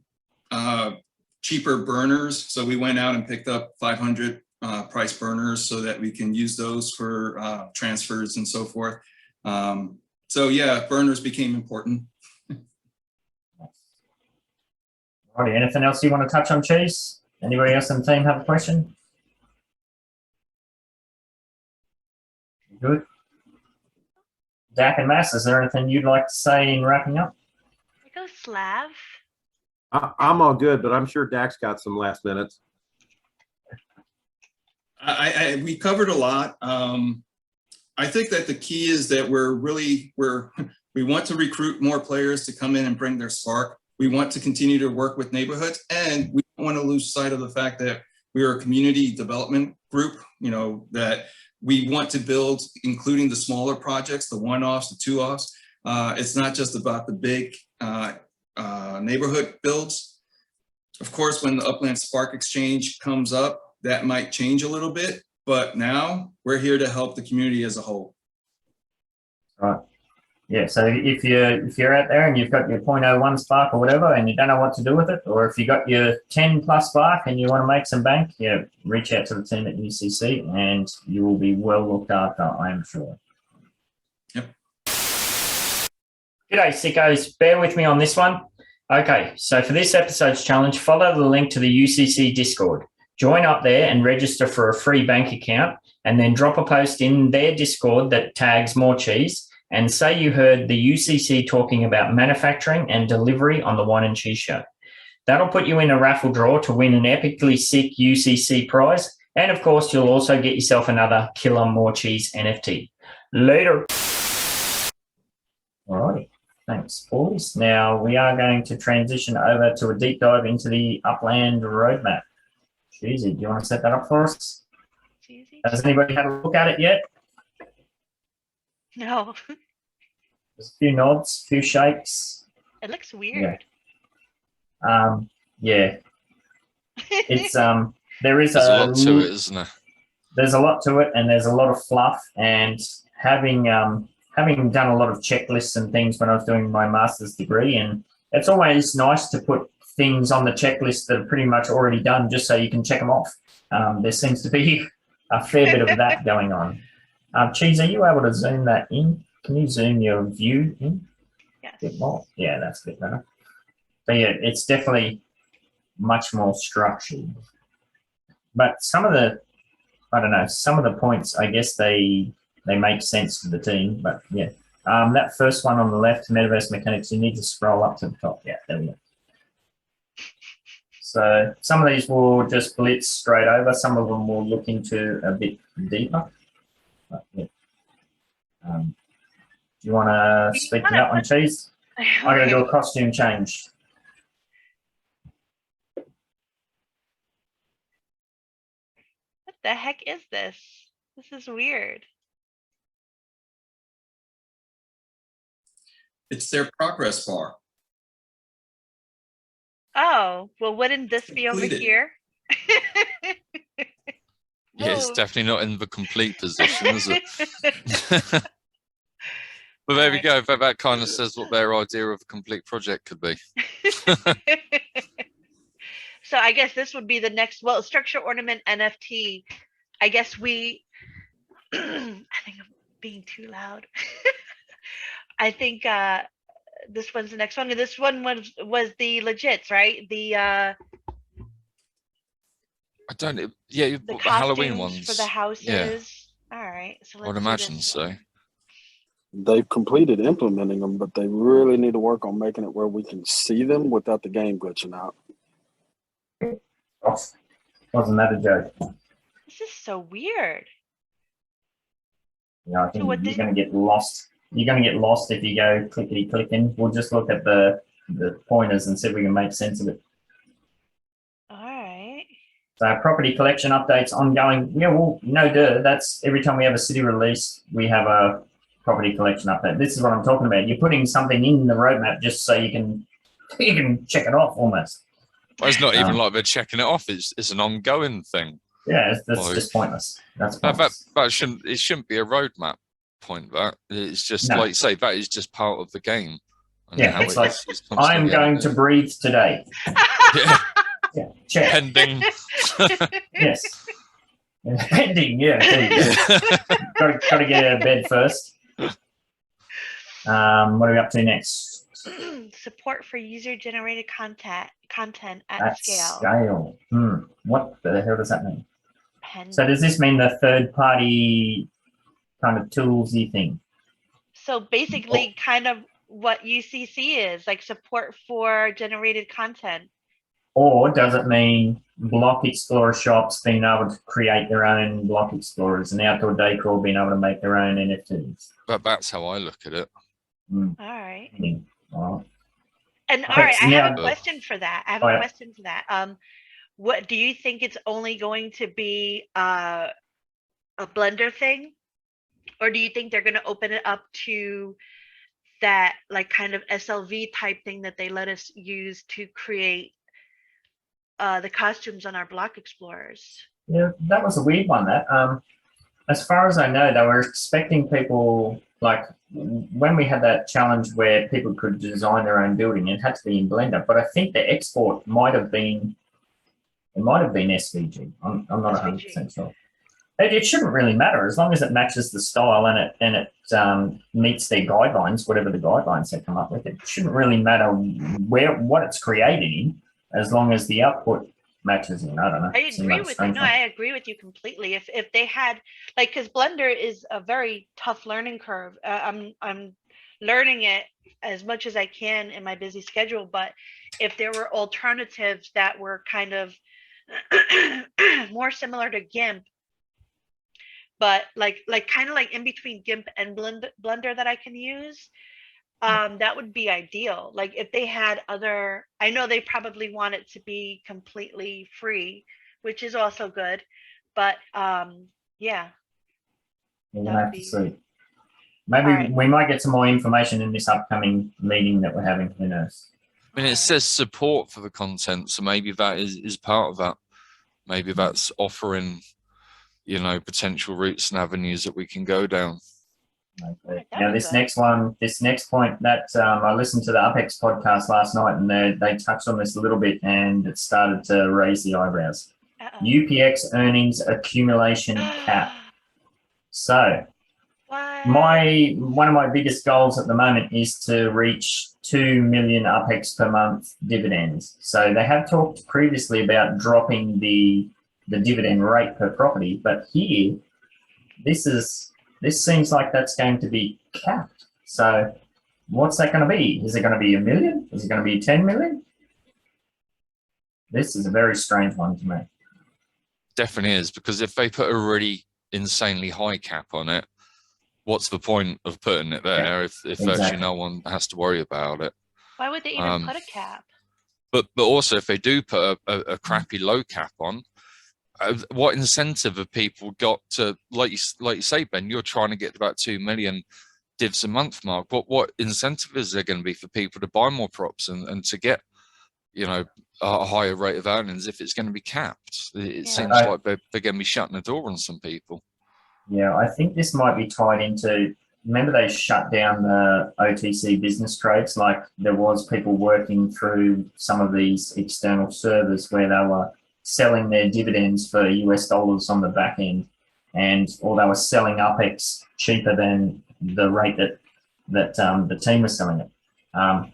Speaker 5: cheaper burners. So we went out and picked up 500 price burners so that we can use those for transfers and so forth. So yeah, burners became important.
Speaker 2: Alrighty, anything else you want to touch on, Cheese? Anybody else on the team have a question? Good. Dak and Mass, is there anything you'd like to say in wrapping up?
Speaker 3: I go Slav.
Speaker 6: I'm all good, but I'm sure Dak's got some last minutes.
Speaker 5: We covered a lot. I think that the key is that we want to recruit more players to come in and bring their spark. We want to continue to work with neighborhoods, and we don't want to lose sight of the fact that we are a community development group, you know, that we want to build, including the smaller projects, the one-offs, the two-offs. It's not just about the big neighborhood builds. Of course, when the Upland Spark Exchange comes up, that might change a little bit, but now we're here to help the community as a whole.
Speaker 2: Right. Yeah, so if you're out there and you've got your 0.01 spark or whatever and you don't know what to do with it, or if you got your 10 plus spark and you want to make some bank, yeah, reach out to the team at UCC and you will be well looked after, I am sure.
Speaker 5: Yep.
Speaker 2: G'day, sickos. Bear with me on this one. Okay, so for this episode's challenge, follow the link to the UCC Discord. Join up there and register for a free bank account, and then drop a post in their Discord that tags Morecheeese and say you heard the UCC talking about manufacturing and delivery on the Whine and Cheese show. That'll put you in a raffle draw to win an epically sick UCC prize, and of course, you'll also get yourself another killer Morecheeese NFT. Later. All right. Thanks, boys. Now we are going to transition over to a deep dive into the Upland roadmap. Cheesy, do you want to set that up for us?
Speaker 3: Cheesy.
Speaker 2: Has anybody had a look at it yet?
Speaker 3: No.
Speaker 2: There's a few nods, a few shakes.
Speaker 3: It looks weird.
Speaker 2: Yeah. Yeah. It's there is
Speaker 1: There's a lot to it, isn't there?
Speaker 2: There's a lot to it, and there's a lot of fluff. And having done a lot of checklists and things when I was doing my master's degree, and it's always nice to put things on the checklist that are pretty much already done, just so you can check them off. There seems to be a fair bit of that going on. Cheese, are you able to zoom that in? Can you zoom your view in?
Speaker 3: Yes.
Speaker 2: A bit more? Yeah, that's a bit better. But yeah, it's definitely much more structured. But some of the, I don't know, some of the points, I guess they make sense to the team. But yeah, that first one on the left, Metaverse mechanics, you need to scroll up to the top. Yeah, there we go. So some of these will just blitz straight over. Some of them will look into a bit deeper. But, yeah. Do you want to speak to that one, Cheese? I'm going to do a costume change.
Speaker 3: What the heck is this? This is weird.
Speaker 5: It's their progress bar.
Speaker 3: Oh, well, wouldn't this be over
Speaker 5: Completed.
Speaker 3: here?
Speaker 1: Yeah, it's
Speaker 3: Move.
Speaker 1: definitely not in the complete position, is it? But there we
Speaker 3: Alright.
Speaker 1: go. That kind of says what their idea of a complete project could be.
Speaker 3: So I guess this would be the next, well, structure ornament NFT. I guess we, I think I'm being too loud. I think this one's the next one. And this one was the legits, right? The
Speaker 1: I don't. Yeah,
Speaker 3: the
Speaker 1: the Halloween
Speaker 3: costumes
Speaker 1: ones
Speaker 3: for the houses.
Speaker 1: Yeah,
Speaker 3: All right. So
Speaker 1: I
Speaker 3: let's
Speaker 1: would
Speaker 3: do
Speaker 1: imagine
Speaker 3: this
Speaker 1: so.
Speaker 3: one.
Speaker 9: They've completed implementing them, but they really need to work on making it where we can see them without the game glitching out.
Speaker 2: Oh, wasn't that a joke?
Speaker 3: This is so weird.
Speaker 2: You know, I think
Speaker 3: what
Speaker 2: you're
Speaker 3: did-
Speaker 2: going to get lost. You're going to get lost if you go clickety clicking. We'll just look at the pointers and see if we can make sense of it.
Speaker 3: All right.
Speaker 2: So property collection updates ongoing. Yeah, well, no duh. That's every time we have a city release, we have a property collection update. This is what I'm talking about. You're putting something in the roadmap just so you can check it off almost.
Speaker 1: Well, it's not even like they're checking it off. It's an ongoing thing.
Speaker 2: Yeah, that's
Speaker 1: Like,
Speaker 2: just pointless. That's pointless.
Speaker 1: that shouldn't be a roadmap point. That it's just
Speaker 2: No.
Speaker 1: like you say, that is just part of the game. And
Speaker 2: Yeah,
Speaker 1: how
Speaker 2: it's like,
Speaker 1: it's
Speaker 2: I'm
Speaker 1: constantly
Speaker 2: going to breathe today.
Speaker 1: Yeah,
Speaker 2: Yeah, check.
Speaker 1: pending.
Speaker 2: Yes. Pending, yeah. There you go. got to get out of bed first. What are we up to next?
Speaker 3: Support for user-generated content at scale.
Speaker 2: Scale. What the hell does that mean?
Speaker 3: Pending.
Speaker 2: So does this mean the third-party kind of toolsy thing?
Speaker 3: So basically, kind of what UCC is, like support for generated content.
Speaker 2: Or does it mean Block Explorer shops being able to create their own Block Explorers and outdoor decor being able to make their own NFTs?
Speaker 1: But that's how I look at it.
Speaker 3: All right.
Speaker 2: Well,
Speaker 3: And all
Speaker 2: Okay,
Speaker 3: right,
Speaker 2: so
Speaker 3: I have
Speaker 2: now-
Speaker 3: a question for that. I have
Speaker 2: Oh,
Speaker 3: a
Speaker 2: yeah.
Speaker 3: question for that. What do you think it's only going to be a Blender thing? Or do you think they're going to open it up to that like kind of SLV type thing that they let us use to create the costumes on our Block Explorers?
Speaker 2: yeah, that was a weird one. That as far as I know, they were expecting people, like when we had that challenge where people could design their own building, it had to be in Blender. But I think the export might have been SVG. I'm not 100% sure. It shouldn't really matter as long as it matches the style and it meets their guidelines, whatever the guidelines they come up with. It shouldn't really matter what it's created in, as long as the output matches it. I don't know.
Speaker 3: I
Speaker 2: Seems
Speaker 3: agree
Speaker 2: like a
Speaker 3: with you.
Speaker 2: strange
Speaker 3: No,
Speaker 2: one.
Speaker 3: I agree with you completely. If they had like, because Blender is a very tough learning curve. I'm learning it as much as I can in my busy schedule. But if there were alternatives that were kind of more similar to GIMP, but like kind of like in between GIMP and Blender that I can use, that would be ideal. Like if they had other, I know they probably want it to be completely free, which is also good, but yeah.
Speaker 2: We're
Speaker 3: That
Speaker 2: gonna
Speaker 3: would
Speaker 2: have to
Speaker 3: be-
Speaker 2: see. Maybe
Speaker 3: Alright.
Speaker 2: we might get some more information in this upcoming meeting that we're having. Who knows?
Speaker 1: I mean, it says support for the content, so maybe that is part of that. Maybe that's offering, you know, potential routes and avenues that we can go down.
Speaker 2: Okay.
Speaker 3: That'd
Speaker 2: Now,
Speaker 3: be
Speaker 2: this
Speaker 3: good.
Speaker 2: next point that I listened to the UpX podcast last night, and they touched on this a little bit, and it started to raise the eyebrows.
Speaker 3: Uh-oh.
Speaker 2: UPX earnings accumulation cap. So,
Speaker 3: What?
Speaker 2: one of my biggest goals at the moment is to reach 2 million UpX per month dividends. So they have talked previously about dropping the dividend rate per property, but here, this seems like that's going to be capped. So what's that going to be? Is it going to be 1 million? Is it going to be 10 million? This is a very strange one to me.
Speaker 1: Definitely is, because if they put a really insanely high cap on it, what's the point of putting it there if
Speaker 2: exactly.
Speaker 1: actually no one has to worry about it?
Speaker 3: Why would they even put a cap?
Speaker 1: But also if they do put a crappy low cap on, what incentive have people got to, like you say, Ben, you're trying to get to about 2 million divs a month mark. What incentive is there going to be for people to buy more props and to get, you know, a higher rate of earnings if it's going to be capped? It seems like they're going to be shutting the door on some people.
Speaker 2: Yeah, I think this might be tied into, remember they shut down the OTC business trades, like there was people working through some of these external servers where they were selling their dividends for US dollars on the back end, or they were selling UpX cheaper than the rate that the team was selling it.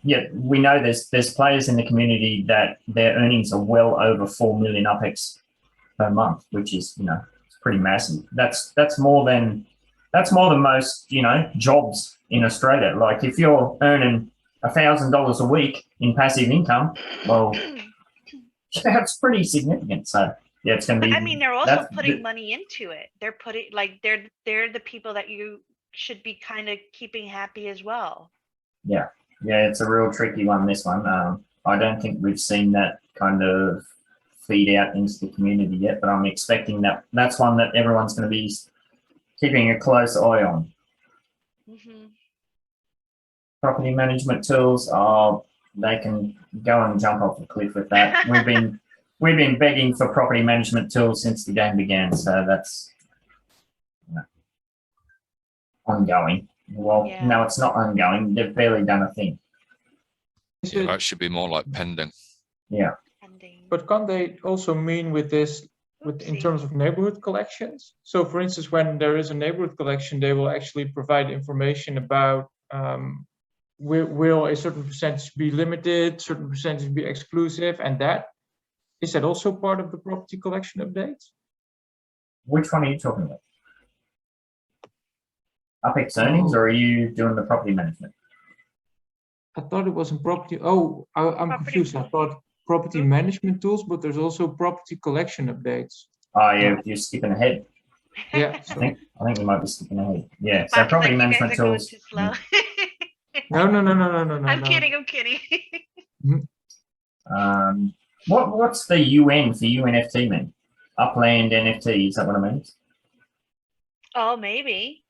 Speaker 2: Yeah, we know there's players in the community that their earnings are well over 4 million UpX per month, which is, you know, it's pretty massive. That's more than most, you know, jobs in Australia. Like if you're earning $1,000 a week in passive income, well, that's pretty significant. So yeah, it's going to be.
Speaker 3: I mean, they're also putting money into it. They're putting, like, they're the people that you should be kind of keeping happy as well.
Speaker 2: Yeah, it's a real tricky one, this one. I don't think we've seen that kind of feed out into the community yet, but I'm expecting that's one that everyone's going to be keeping a close eye on.
Speaker 3: Mm-hmm.
Speaker 2: Property management tools, they can go and jump off the cliff with that. We've been begging for property management tools since the game began, so that's ongoing. Well, no, it's not ongoing. They've barely done a thing.
Speaker 1: Yeah, that should be more like pending.
Speaker 2: Yeah.
Speaker 7: But can't they also mean with this, in terms of neighborhood collections? So, for instance, when there is a neighborhood collection, they will actually provide information about will a certain percentage be limited, certain percentage be exclusive, and is that also part of the property collection updates?
Speaker 2: Which one are you talking about? UpX earnings, or are you doing the property management?
Speaker 7: I thought it was in property. Oh, I'm confused. I thought property management tools, but there's also property collection updates.
Speaker 2: Oh yeah, you're skipping ahead.
Speaker 7: Yeah,
Speaker 2: I think you might be skipping ahead. Yeah, so property management tools.
Speaker 3: Too slow.
Speaker 7: No.
Speaker 3: I'm kidding.
Speaker 2: What's the UN for UNFT mean? Upland NFT, is that what it means?
Speaker 3: Oh, maybe.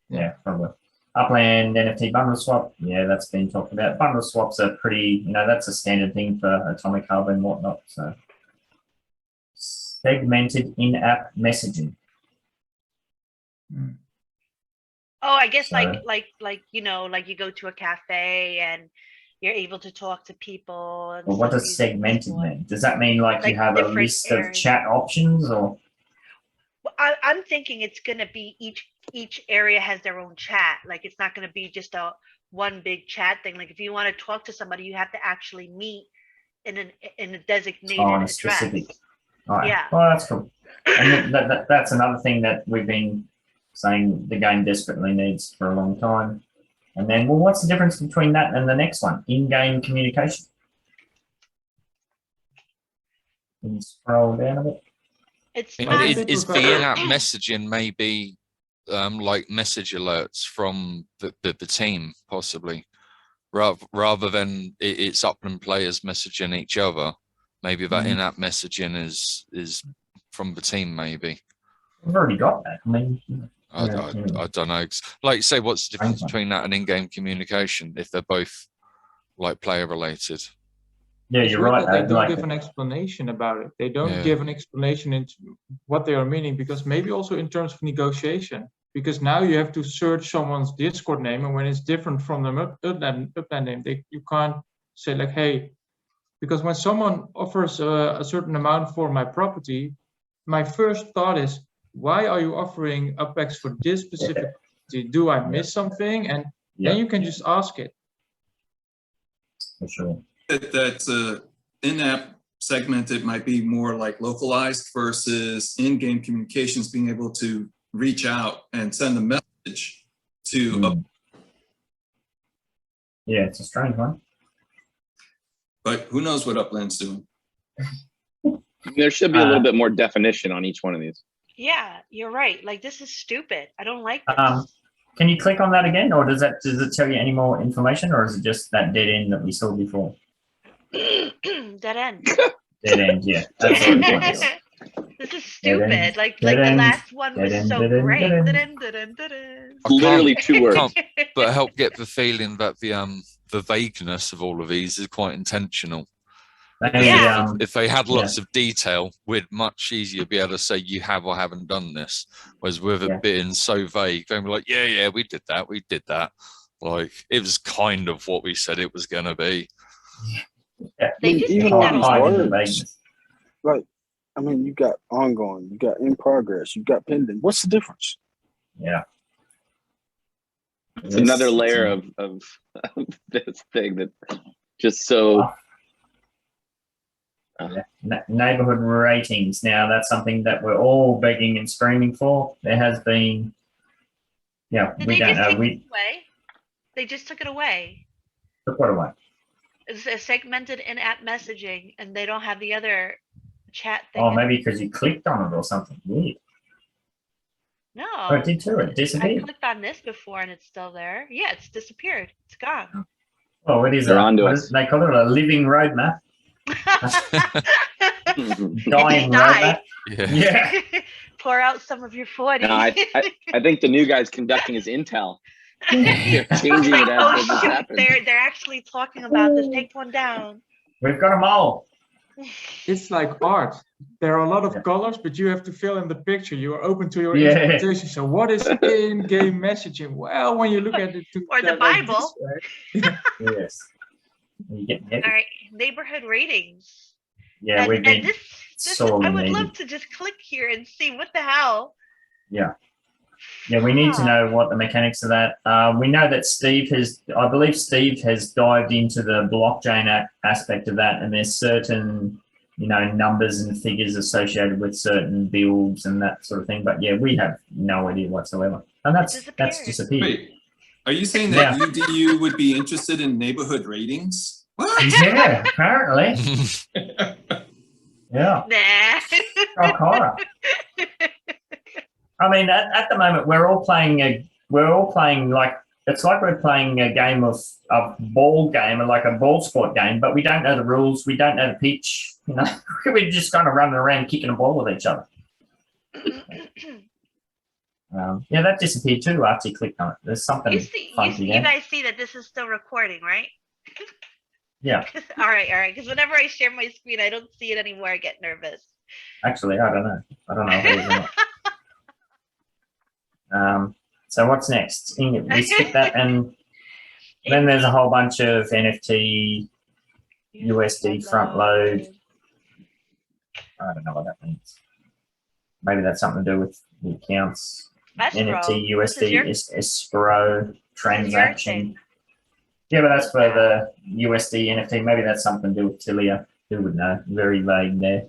Speaker 2: Yeah, probably. Upland NFT bundle swap. Yeah, that's been talked about. Bundle swaps are pretty, that's a standard thing for Atomic Hub and whatnot. So segmented in-app messaging.
Speaker 3: Oh, I guess like you go to a cafe and you're able to talk to people.
Speaker 2: Well, what does segmented mean? Does that mean like you have a list of chat options, or?
Speaker 3: Well, I'm thinking it's going to be each area has their own chat. Like it's not going to be just one big chat thing. Like if you want to talk to somebody, you have to actually meet in a designated address.
Speaker 2: Specific. All right.
Speaker 3: Yeah.
Speaker 2: Well, that's cool. And that's another thing that we've been saying the game desperately needs for a long time. And then, well, what's the difference between that and the next one? In-game communication. Can you scroll down a bit?
Speaker 3: It's
Speaker 1: is the in-app messaging maybe like message alerts from the team, possibly, rather than it's Upland players messaging each other? Maybe that in-app messaging is from the team, maybe.
Speaker 2: We've already got that. I mean,
Speaker 1: I don't know. Like you say, what's the difference between that and in-game communication if they're both like player related?
Speaker 2: Yeah, you're right.
Speaker 7: They don't give an explanation about it. They don't give an explanation into what they are meaning, because maybe also in terms of negotiation, because now you have to search someone's Discord name, and when it's different from the Upland name, you can't say like, hey, because when someone offers a certain amount for my property, my first thought is, why are you offering UpX for this specific property? Do I miss something? And then you can just ask it.
Speaker 2: For sure.
Speaker 5: That's in-app segmented might be more like localized versus in-game communications, being able to reach out and send a message to.
Speaker 2: Yeah, it's a strange one.
Speaker 5: But who knows what Upland's doing?
Speaker 10: There should be a little bit more definition on each one of these.
Speaker 3: Yeah, you're right. Like, this is stupid. I don't like this.
Speaker 2: Can you click on that again, or does it tell you any more information, or is it just that dead end that we saw before?
Speaker 3: Dead end.
Speaker 2: Dead end, yeah. That's what it was.
Speaker 3: This This is stupid. Like the last one was so great.
Speaker 10: Literally 2 words.
Speaker 1: Can't but help get the feeling that the vagueness of all of these is quite intentional.
Speaker 3: Yeah.
Speaker 1: If they had lots of detail, we'd much easier be able to say you have or haven't done this. Whereas with it being so vague, they'd be like, yeah, we did that. Like, it was kind of what we said it was going to be.
Speaker 9: I
Speaker 3: They
Speaker 9: mean,
Speaker 3: just
Speaker 9: even
Speaker 3: take that
Speaker 9: on
Speaker 3: all.
Speaker 9: these words, like, I mean, you got ongoing, you got in progress, you got pending. What's the difference?
Speaker 2: Yeah.
Speaker 10: It's another layer of this thing that just so.
Speaker 2: Neighborhood ratings. Now, that's something that we're all begging and screaming for. There has been,
Speaker 3: Did
Speaker 2: we
Speaker 3: they
Speaker 2: don't
Speaker 3: just
Speaker 2: know.
Speaker 3: take
Speaker 2: We
Speaker 3: it away? They just took it away.
Speaker 2: took what away?
Speaker 3: It's a segmented in-app messaging, and they don't have the other chat thing.
Speaker 2: Oh, maybe because you clicked on it or something weird.
Speaker 3: No.
Speaker 2: Oh, it did too. It
Speaker 3: I
Speaker 2: disappeared.
Speaker 3: clicked on this before, and it's still there. Yeah, it's disappeared. It's gone.
Speaker 2: Oh, it is.
Speaker 10: They're onto us.
Speaker 2: They call it a living roadmap. Dying roadmap. Yeah.
Speaker 3: Pour out some of your 40.
Speaker 10: No, I think the new guy's conducting his intel. They're changing it as this happens.
Speaker 3: They're actually talking about this. Take one down.
Speaker 2: We've got them all.
Speaker 7: It's like art. There are a lot of colors, but you have to fill in the picture. You are open to your
Speaker 2: Yeah.
Speaker 7: interpretation. So what is in-game messaging? Well, when you look at it
Speaker 3: Or the Bible.
Speaker 2: Yes. You get
Speaker 3: All right, neighborhood ratings.
Speaker 2: Yeah,
Speaker 3: and,
Speaker 2: we've been
Speaker 3: and this
Speaker 2: sorely
Speaker 3: I would
Speaker 2: needed.
Speaker 3: love to just click here and see what the hell.
Speaker 2: Yeah. Yeah, we need to know what the mechanics of that. We know that I believe Steve has dived into the blockchain aspect of that, and there's certain, numbers and figures associated with certain builds and that sort of thing. But yeah, we have no idea whatsoever. And that's disappeared.
Speaker 5: Wait, are you saying that UDU would be interested in neighborhood ratings? What?
Speaker 2: Yeah, apparently. Yeah.
Speaker 3: Nah.
Speaker 2: Oh, Connor. I mean, at the moment, we're all playing like, it's like we're playing a game of ball game, or like a ball sport game, but we don't know the rules. We don't know the pitch. We're just kind of running around kicking a ball with each other. Yeah, that disappeared too after you clicked on it. There's something funky
Speaker 3: you
Speaker 2: there.
Speaker 3: guys see that this is still recording, right?
Speaker 2: Yeah.
Speaker 3: all right. Because whenever I share my screen, I don't see it anymore. I get nervous.
Speaker 2: Actually, I don't know. If it is or not. So what's next? We skip that, and then there's a whole bunch of NFT, USD front load. I don't know what that means. Maybe that's something to do with the accounts. NFT, USD, escrow transaction. Yeah, but that's for the USD, NFT. Maybe that's something to do with Tilia. Who would know? Very vague there.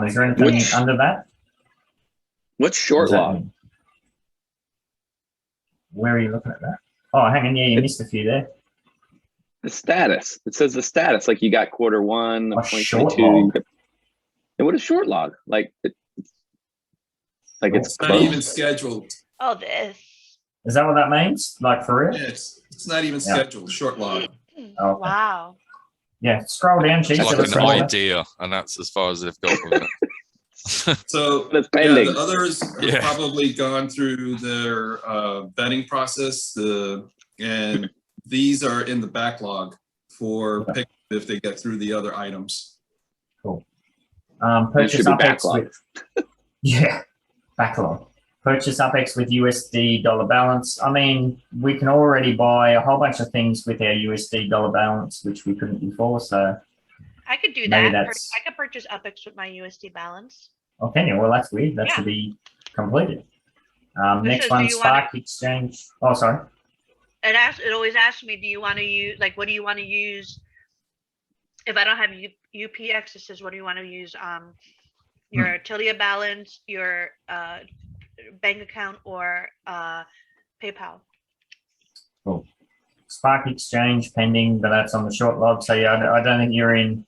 Speaker 2: Is there anything under that?
Speaker 10: What's short log?
Speaker 2: Where are you looking at that? Oh, hang on. Yeah, you missed a few there.
Speaker 10: The status. It says the status. Like you got quarter one,
Speaker 2: 2022.
Speaker 10: And what is short log? Like, it's
Speaker 5: not even scheduled.
Speaker 3: Oh, this.
Speaker 2: Is that what that means? Like for real?
Speaker 5: Yeah, it's not even scheduled. Short log.
Speaker 2: Oh, okay.
Speaker 3: Wow.
Speaker 2: Yeah, scroll down.
Speaker 1: It's like an idea, and that's as far as they've got with it.
Speaker 5: So the others have probably gone through their vetting process. And these are in the backlog for pick if they get through the other items.
Speaker 2: Cool. Purchase UpX with backlog. Purchase UpX with USD dollar balance. I mean, we can already buy a whole bunch of things with our USD dollar balance, which we couldn't before. So
Speaker 3: I could do that. I could purchase UpX with my USD balance.
Speaker 2: Oh, can you? Well, that's weird. That should be completed. Next one, Spark Exchange. Oh, sorry.
Speaker 3: It always asks me, do you want to use, what do you want to use? If I don't have UPX, it says, what do you want to use? Your Tilia balance, your bank account, or PayPal.
Speaker 2: Cool. Spark Exchange pending, but that's on the short log. So yeah, I don't think you're in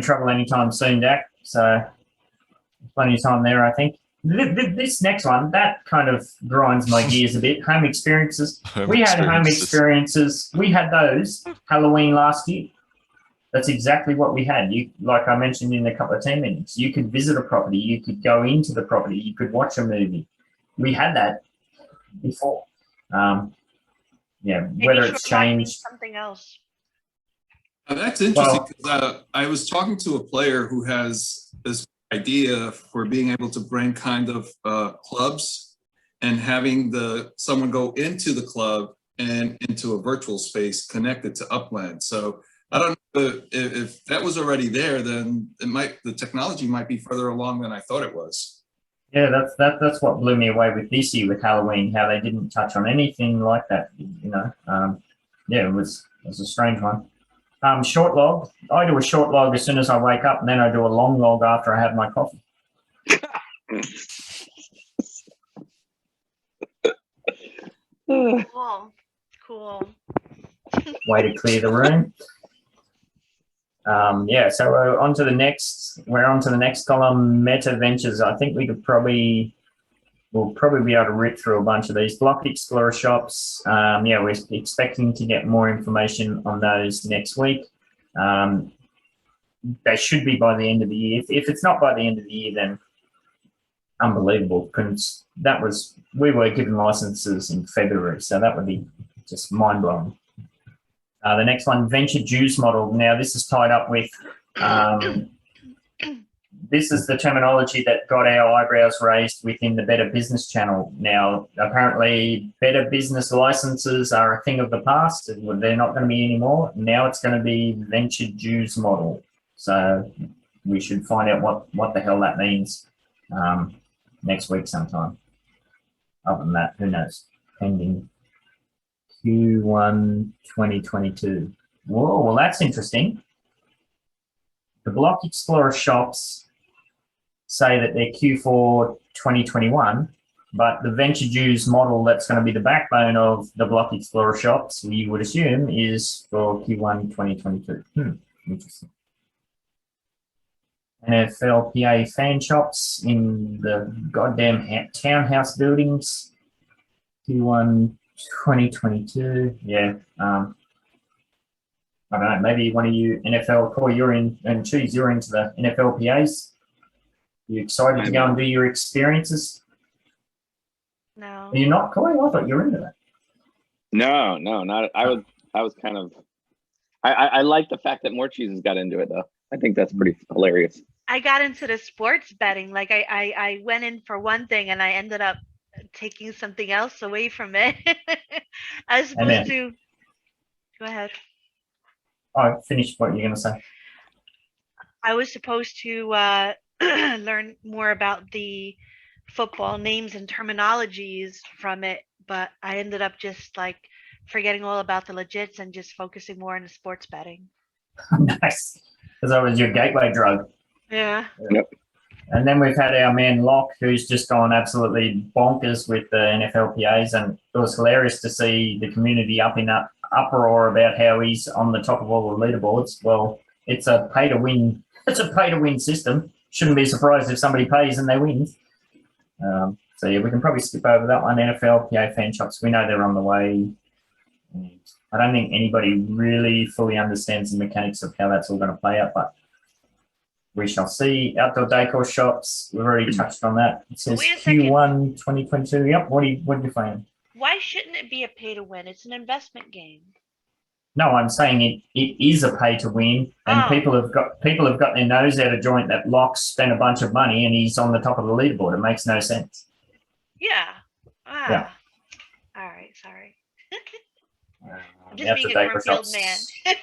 Speaker 2: trouble anytime soon, Dak. So plenty of time there, I think. This next one, that kind of grinds my gears a bit. Home experiences. We had home experiences. We had those Halloween last year. That's exactly what we had. You, like I mentioned in a couple of team meetings, you could visit a property, you could go into the property, you could watch a movie. We had that before. Yeah,
Speaker 3: Maybe
Speaker 2: whether it's
Speaker 3: short-marketing
Speaker 2: changed.
Speaker 3: something else.
Speaker 5: That's interesting because I was talking to a player who has this idea for being able to bring kind of clubs and having someone go into the club and into a virtual space connected to Upland. So I don't know if that was already there, then the technology might be further along than I thought it was.
Speaker 2: Yeah, that's what blew me away with this year with Halloween, how they didn't touch on anything like that, you know. Yeah, it was a strange one. Short log. I do a short log as soon as I wake up, and then I do a long log after I have my coffee.
Speaker 3: Cool.
Speaker 2: Way to clear the room. Yeah, so we're on to the next column, Meta Ventures. I think we'll probably be able to rip through a bunch of these. Block Explorer shops. Yeah, we're expecting to get more information on those next week. They should be by the end of the year. If it's not by the end of the year, then unbelievable. Because we were given licenses in February, so that would be just mind blowing. The next one, venture dues model. Now, this is tied up with, this is the terminology that got our eyebrows raised within the Better Business channel. Now, apparently, Better Business licenses are a thing of the past. They're not going to be anymore. Now it's going to be venture dues model. So we should find out what the hell that means next week sometime. Other than that, who knows? Pending Q1 2022. Whoa, well, that's interesting. The Block Explorer shops say that they're Q4 2021, but the venture dues model that's going to be the backbone of the Block Explorer shops, we would assume, is for Q1 2022. Interesting. NFLPA fan shops in the goddamn townhouse buildings. Q1 2022, yeah. I don't know, maybe one of you NFL, Corey, you're in, and Cheese, you're into the NFLPAs. You excited to go and do your experiences?
Speaker 3: No.
Speaker 2: Are you not, Corey? I thought you were into that.
Speaker 10: No, not. I was kind of. I like the fact that Morecheeses got into it though. I think that's pretty hilarious.
Speaker 3: I got into the sports betting. Like I went in for one thing and I ended up taking something else away from it. I was supposed to. Go ahead.
Speaker 2: I finished what you're going to say.
Speaker 3: I was supposed to learn more about the football names and terminologies from it, but I ended up just like forgetting all about the legits and just focusing more on the sports betting.
Speaker 2: Nice. Because that was your gateway drug.
Speaker 3: Yeah.
Speaker 10: Yep.
Speaker 2: And then we've had our man Locke, who's just gone absolutely bonkers with the NFLPAs, and it was hilarious to see the community up in uproar about how he's on the top of all the leaderboards. Well, it's a pay to win. It's a pay to win system. Shouldn't be surprised if somebody pays and they win. So yeah, we can probably skip over that one. NFLPA fan shops, we know they're on the way. I don't think anybody really fully understands the mechanics of how that's all going to play out, but we shall see. Outdoor decor shops, we've already touched on that. It says Q1 2022. Yep. What are you saying?
Speaker 3: Why shouldn't it be a pay to win? It's an investment game.
Speaker 2: No, I'm saying it is a pay to win, and people have got their nose out of joint that Locke spent a bunch of money and he's on the top of the leaderboard. It makes no sense.
Speaker 3: Yeah.
Speaker 2: Yeah.
Speaker 3: All right. Sorry. I'm
Speaker 2: Outdoor
Speaker 3: just being a
Speaker 2: decor
Speaker 3: cornfield
Speaker 2: shops.
Speaker 3: man.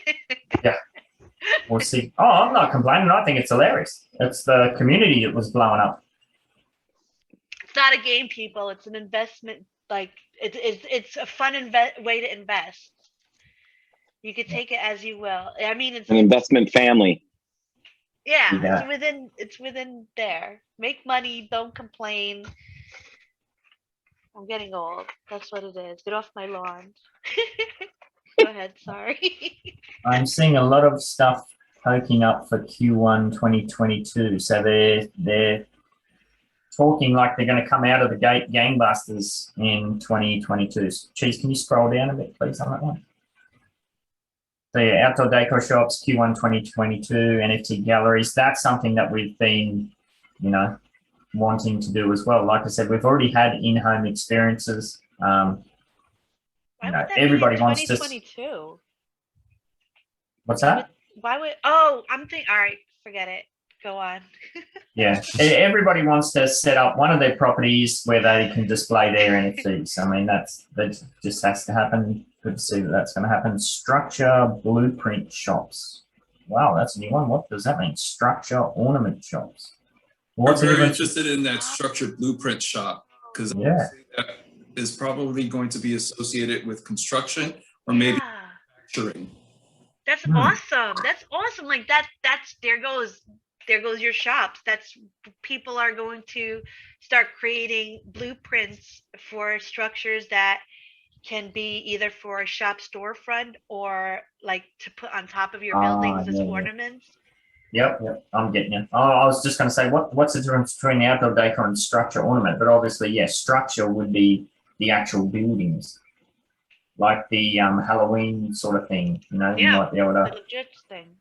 Speaker 2: Yeah. We'll see. Oh, I'm not complaining. I think it's hilarious. It's the community that was blowing up.
Speaker 3: It's not a game, people. It's an investment. Like it's a fun way to invest. You could take it as you will. I mean, it's
Speaker 10: An investment family.
Speaker 3: Yeah, it's within there. Make money, don't complain. I'm getting old. That's what it is. Get off my lawn. Go ahead, sorry.
Speaker 2: I'm seeing a lot of stuff poking up for Q1 2022. So they're talking like they're going to come out of the gate gangbusters in 2022. Cheese, can you scroll down a bit, please, on that one? the outdoor decor shops, Q1 2022, NFT galleries, that's something that we've been, you know, wanting to do as well. Like I said, we've already had in-home experiences.
Speaker 3: Why
Speaker 2: You
Speaker 3: would
Speaker 2: know,
Speaker 3: that be
Speaker 2: everybody
Speaker 3: in
Speaker 2: wants to.
Speaker 3: 2022?
Speaker 2: What's that?
Speaker 3: Why would? Oh, I'm thinking. All right, forget it. Go on.
Speaker 2: Yeah, everybody wants to set up one of their properties where they can display their NFTs. I mean, that just has to happen. Good to see that that's going to happen. Structure blueprint shops. Wow, that's a new one. What does that mean? Structure ornament shops. What's
Speaker 5: We're
Speaker 2: the
Speaker 5: very
Speaker 2: difference?
Speaker 5: interested in that structured blueprint shop because
Speaker 2: Yeah.
Speaker 5: that is probably going to be associated with construction or maybe
Speaker 3: Yeah.
Speaker 5: manufacturing.
Speaker 3: That's awesome. That's awesome. Like that's there goes your shops. That's people are going to start creating blueprints for structures that can be either for a shop storefront or like to put on top of your buildings as
Speaker 2: Yeah.
Speaker 3: ornaments.
Speaker 2: Yep, I'm getting you. Oh, I was just going to say, what's the difference between the outdoor decor and structure ornament? But obviously, yeah, structure would be the actual buildings, like the Halloween sort of thing. You know, you
Speaker 3: Yeah,
Speaker 2: might be able
Speaker 3: the
Speaker 2: to.
Speaker 3: legit thing.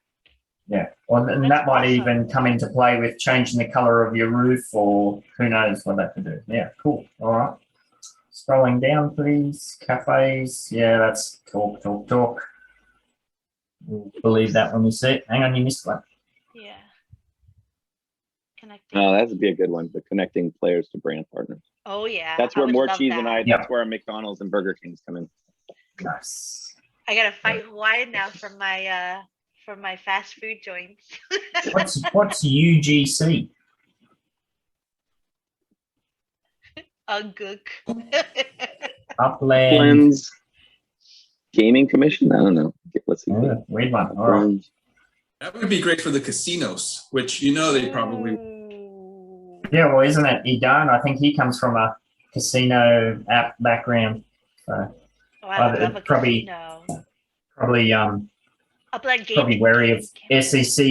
Speaker 2: Yeah, well, and
Speaker 3: That's
Speaker 2: that might
Speaker 3: awesome.
Speaker 2: even come into play with changing the color of your roof, or who knows what that could do. Yeah, cool. All right. Scrolling down, please. Cafes. Yeah, that's talk. We'll believe that when we see it. Hang on, you missed one.
Speaker 3: Yeah. Connecting.
Speaker 10: Oh, that would be a good one. The connecting players to brand partners.
Speaker 3: Oh yeah.
Speaker 10: That's
Speaker 3: I
Speaker 10: where
Speaker 3: would love
Speaker 10: Morecheese and
Speaker 3: that.
Speaker 10: that's where McDonald's and Burger Kings come in.
Speaker 2: Nice.
Speaker 3: I gotta fight Hawaiian now for my fast food joints.
Speaker 2: What's UGC?
Speaker 3: Uggook.
Speaker 2: Upland.
Speaker 10: Upland's Gaming Commission? I don't know. Let's see.
Speaker 2: Yeah, weird one. All right.
Speaker 5: That would be great for the casinos, which you know they probably.
Speaker 3: Ooh.
Speaker 2: Yeah, well, isn't it? He don't. I think he comes from a casino app background. So
Speaker 3: Oh, I would love a
Speaker 2: probably
Speaker 3: casino.
Speaker 2: probably
Speaker 3: Upland
Speaker 2: probably
Speaker 3: Gaming.
Speaker 2: wary of SEC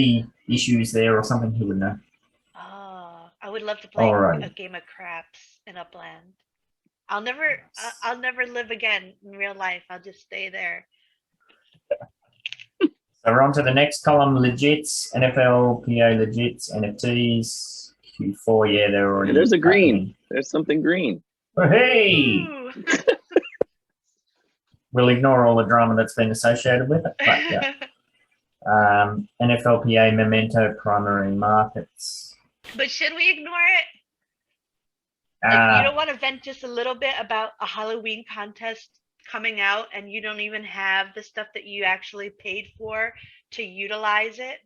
Speaker 2: issues there or something. Who would know?
Speaker 3: Oh, I would love to play
Speaker 2: Alright.
Speaker 3: a game of craps in Upland. I'll never live again in real life. I'll just stay there.
Speaker 2: So we're on to the next column, legits, NFL, PA legits, NFTs, Q4, yeah, they're already.
Speaker 10: There's a green. There's something green.
Speaker 2: Oh, hey!
Speaker 3: Ooh.
Speaker 2: We'll ignore all the drama that's been associated with it. But yeah. NFL, PA, Memento, primary markets.
Speaker 3: But should we ignore it? Like, you don't want to vent just a little bit about a Halloween contest coming out and you don't even have the stuff that you actually paid for to utilize it?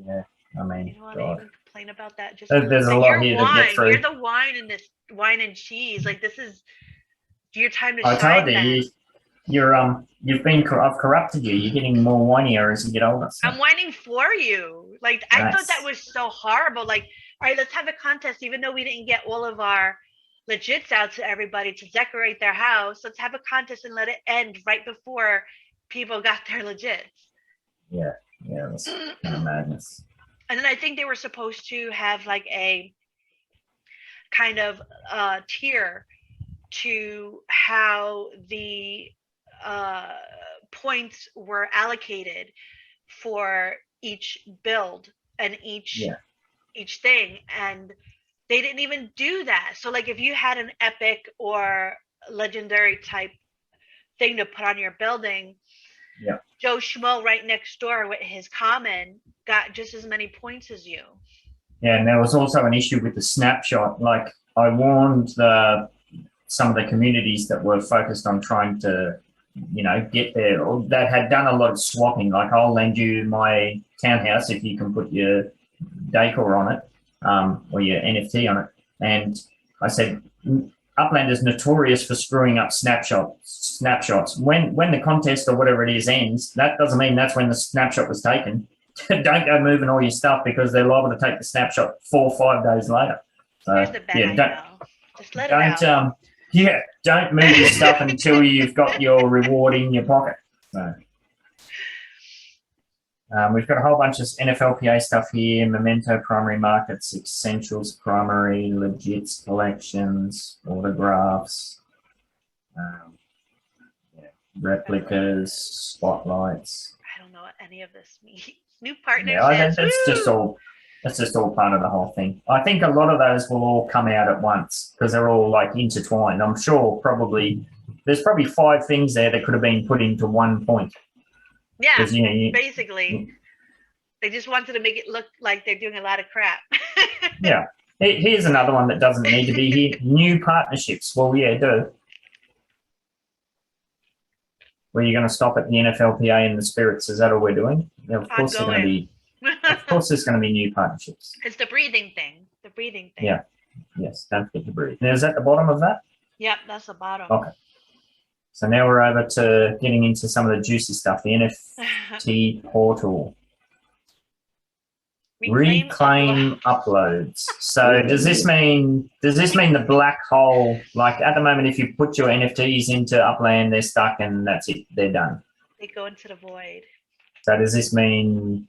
Speaker 2: Yeah, I mean,
Speaker 3: You don't want to even complain about that. Just
Speaker 2: There's a
Speaker 3: like,
Speaker 2: lot
Speaker 3: you're
Speaker 2: here to
Speaker 3: wine.
Speaker 2: get through.
Speaker 3: You're the wine in this Whine and Cheese. Like, this is your time to
Speaker 2: I
Speaker 3: shine.
Speaker 2: told you, I've corrupted you. You're getting more whinier as you get older. So.
Speaker 3: I'm whining for you. Like, I
Speaker 2: Nice.
Speaker 3: thought that was so horrible. Like, all right, let's have a contest, even though we didn't get all of our legits out to everybody to decorate their house. Let's have a contest and let it end right before people got their legits.
Speaker 2: Yeah, that's kind of madness.
Speaker 3: And then I think they were supposed to have like a kind of tier to how the points were allocated for each build and each thing, and they didn't even do that. So like if you had an epic or legendary type thing to put on your building, Joe Schmo right next door with his common got just as many points as you.
Speaker 2: Yeah, and there was also an issue with the snapshot. Like I warned some of the communities that were focused on trying to, get there, or that had done a lot of swapping. Like I'll lend you my townhouse if you can put your decor on it, or your NFT on it. And I said, Upland is notorious for screwing up snapshots. When the contest or whatever it is ends, that doesn't mean that's when the snapshot was taken. Don't go moving all your stuff because they're liable to take the snapshot 4 or 5 days later. So
Speaker 3: here's the bad just let it out.
Speaker 2: Don't move your stuff until you've got your reward in your pocket. So we've got a whole bunch of NFLPA stuff here: Memento, primary markets, essentials, primary, legits, collections, autographs. replicas, spotlights.
Speaker 3: I don't know what any of this means. New
Speaker 2: Yeah,
Speaker 3: partnerships.
Speaker 2: that's just all part of the whole thing. I think a lot of those will all come out at once because they're all like intertwined. I'm sure there's probably 5 things there that could have been put into one point.
Speaker 3: Yeah,
Speaker 2: You know,
Speaker 3: basically. They just wanted to make it look like they're doing a lot of crap.
Speaker 2: yeah. Here's another one that doesn't need to be here. New partnerships. Well, yeah, do. Were you going to stop at the NFLPA and the Spirits? Is that all we're doing? Yeah, of course, they're going to be. Of course, there's going to be new partnerships.
Speaker 3: It's the breathing thing. The breathing thing.
Speaker 2: Yeah. Yes. Don't forget to breathe. Now, is that the bottom of that?
Speaker 3: Yep, that's the bottom.
Speaker 2: Okay. So now we're over to getting into some of the juicy stuff. The NFT portal. Reclaim uploads. So does this mean the black hole? Like at the moment, if you put your NFTs into Upland, they're stuck and that's it. They're done.
Speaker 3: They go into the void.
Speaker 2: So does this mean?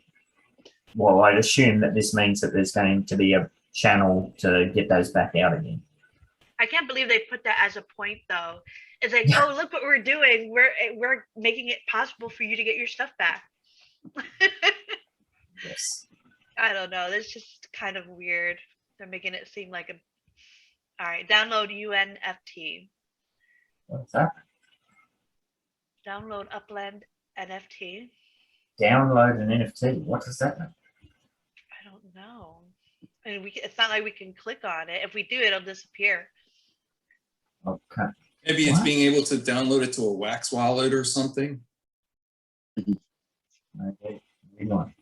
Speaker 2: Well, I'd assume that this means that there's going to be a channel to get those back out again.
Speaker 3: I can't believe they put that as a point, though. It's like, oh, look what we're doing. We're making it possible for you to get your stuff back.
Speaker 2: Yes.
Speaker 3: I don't know. That's just kind of weird. They're making it seem like a. All right, download UNFT.
Speaker 2: What's that?
Speaker 3: Download Upland NFT.
Speaker 2: Download an NFT. What does that mean?
Speaker 3: I don't know. I mean, it's not like we can click on it. If we do, it'll disappear.
Speaker 2: Okay.
Speaker 5: Maybe it's being able to download it to a Wax wallet or something.
Speaker 2: Okay. Hang on.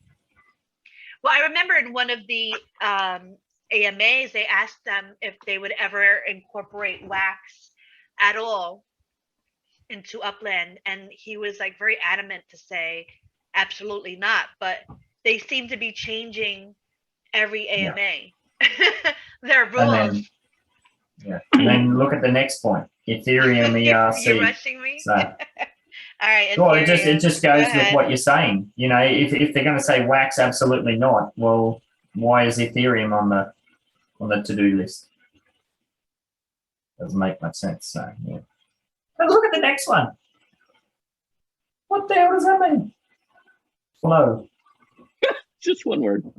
Speaker 3: Well, I remember in one of the AMAs, they asked them if they would ever incorporate Wax at all into Upland, and he was like very adamant to say absolutely not. But they seem to be changing every AMA. Their rules.
Speaker 2: And then look at the next point. Ethereum ERC.
Speaker 3: You're rushing me.
Speaker 2: So,
Speaker 3: all right.
Speaker 2: well, it just goes
Speaker 3: Go
Speaker 2: with
Speaker 3: ahead.
Speaker 2: what you're saying. You know, if they're going to say Wax, absolutely not. Well, why is Ethereum on the to-do list? Doesn't make much sense. So yeah. But look at the next one. What the hell does that mean? Flow.
Speaker 10: Just one word.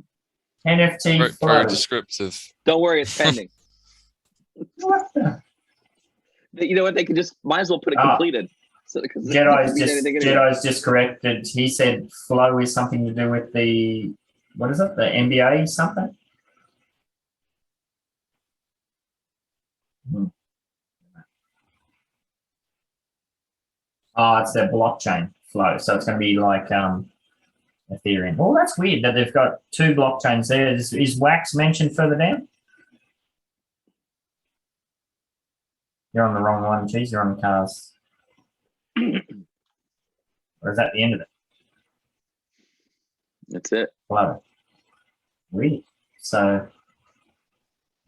Speaker 2: NFT flow.
Speaker 11: Very descriptive.
Speaker 10: Don't worry, it's pending.
Speaker 2: What the?
Speaker 10: You know what? They could just might as well put it completed. So,
Speaker 2: Jedi's just corrected. He said flow is something to do with the what is it? The NBA something? Oh, it's their blockchain flow. So it's going to be like Ethereum. Oh, that's weird that they've got 2 blockchains there. Is Wax mentioned further down? You're on the wrong one, Cheese. You're on cars. Or is that the end of it?
Speaker 10: That's it.
Speaker 2: Flow. Weird. So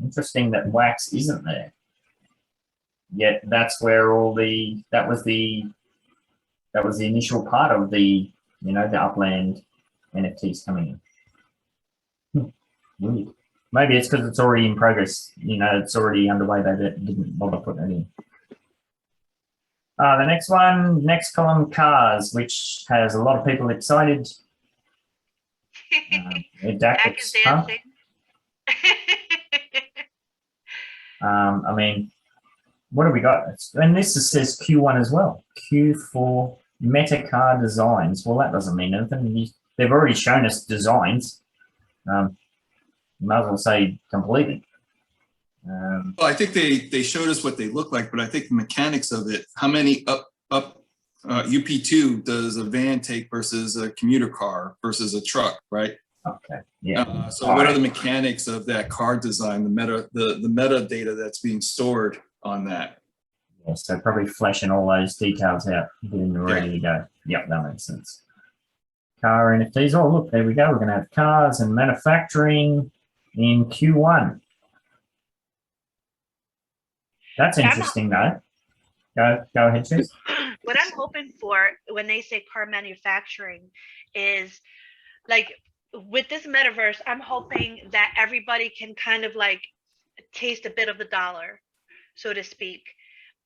Speaker 2: interesting that Wax isn't there. Yet that's where that was the initial part of the the Upland NFTs coming in. Weird. Maybe it's because it's already in progress. It's already underway. They didn't bother putting it in. The next one, next column, cars, which has a lot of people excited.
Speaker 3: Dak is dancing.
Speaker 2: I mean, what do we got? And this says Q1 as well. Q4 Meta car designs. Well, that doesn't mean anything. They've already shown us designs. Might as well say completed.
Speaker 5: Well, I think they showed us what they look like, but I think the mechanics of it, how many UP2 does a van take versus a commuter car versus a truck, right?
Speaker 2: Okay. Yeah.
Speaker 5: So what are the mechanics of that car design, the metadata that's being stored on that?
Speaker 2: Yeah, so probably fleshing all those details out, getting them ready to go. Yep, that makes sense. Car NFTs. Oh, look, there we go. We're going to have cars and manufacturing in Q1. That's interesting, though. Go ahead, Chase.
Speaker 3: What I'm hoping for when they say car manufacturing is like with this metaverse, I'm hoping that everybody can kind of like taste a bit of the dollar, so to speak.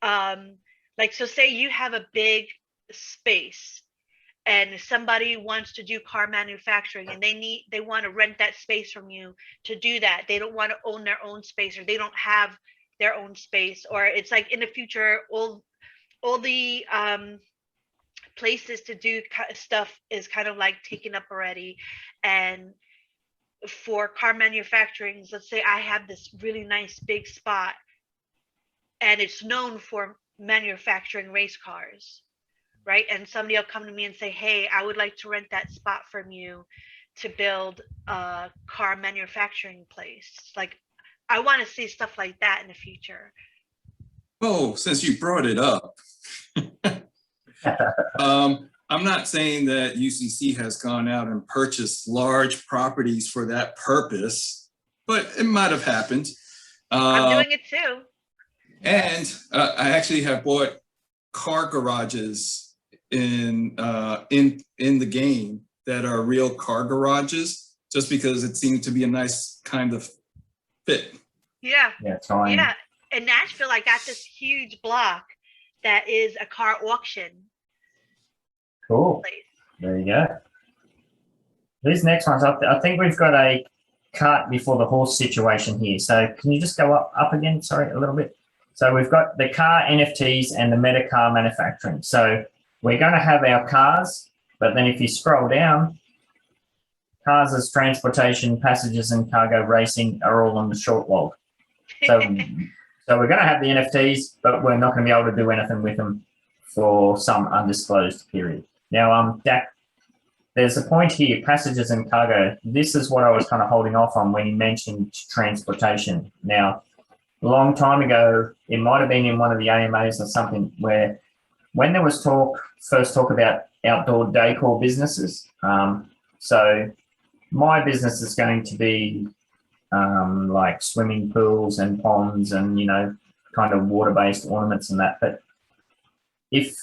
Speaker 3: Like, so say you have a big space and somebody wants to do car manufacturing and they want to rent that space from you to do that. They don't want to own their own space, or they don't have their own space, or it's like in the future, all the places to do stuff is kind of like taken up already. And for car manufacturing, let's say I have this really nice big spot and it's known for manufacturing race cars, right? And somebody will come to me and say, hey, I would like to rent that spot from you to build a car manufacturing place. Like, I want to see stuff like that in the future.
Speaker 5: Oh, since you brought it up, I'm not saying that UCC has gone out and purchased large properties for that purpose, but it might have happened.
Speaker 3: I'm doing it too.
Speaker 5: And I actually have bought car garages in the game that are real car garages, just because it seemed to be a nice kind of fit.
Speaker 3: Yeah.
Speaker 2: Yeah, time.
Speaker 3: Yeah. In Nashville, I got this huge block that is a car auction.
Speaker 2: Cool.
Speaker 3: Place.
Speaker 2: There you go. These next ones, I think we've got a cart before the horse situation here. So can you just go up again? Sorry, a little bit. So we've got the car NFTs and the meta car manufacturing. So we're going to have our cars, but then if you scroll down, cars as transportation, passengers and cargo racing are all on the short log. So, so we're going to have the NFTs, but we're not going to be able to do anything with them for some undisclosed period. Now, Dak, there's a point here, passengers and cargo. This is what I was kind of holding off on when you mentioned transportation. Now, a long time ago, it might have been in one of the AMAs or something, where when there was first talk about outdoor decor businesses, so my business is going to be like swimming pools and ponds and, you know, kind of water-based ornaments and that. But if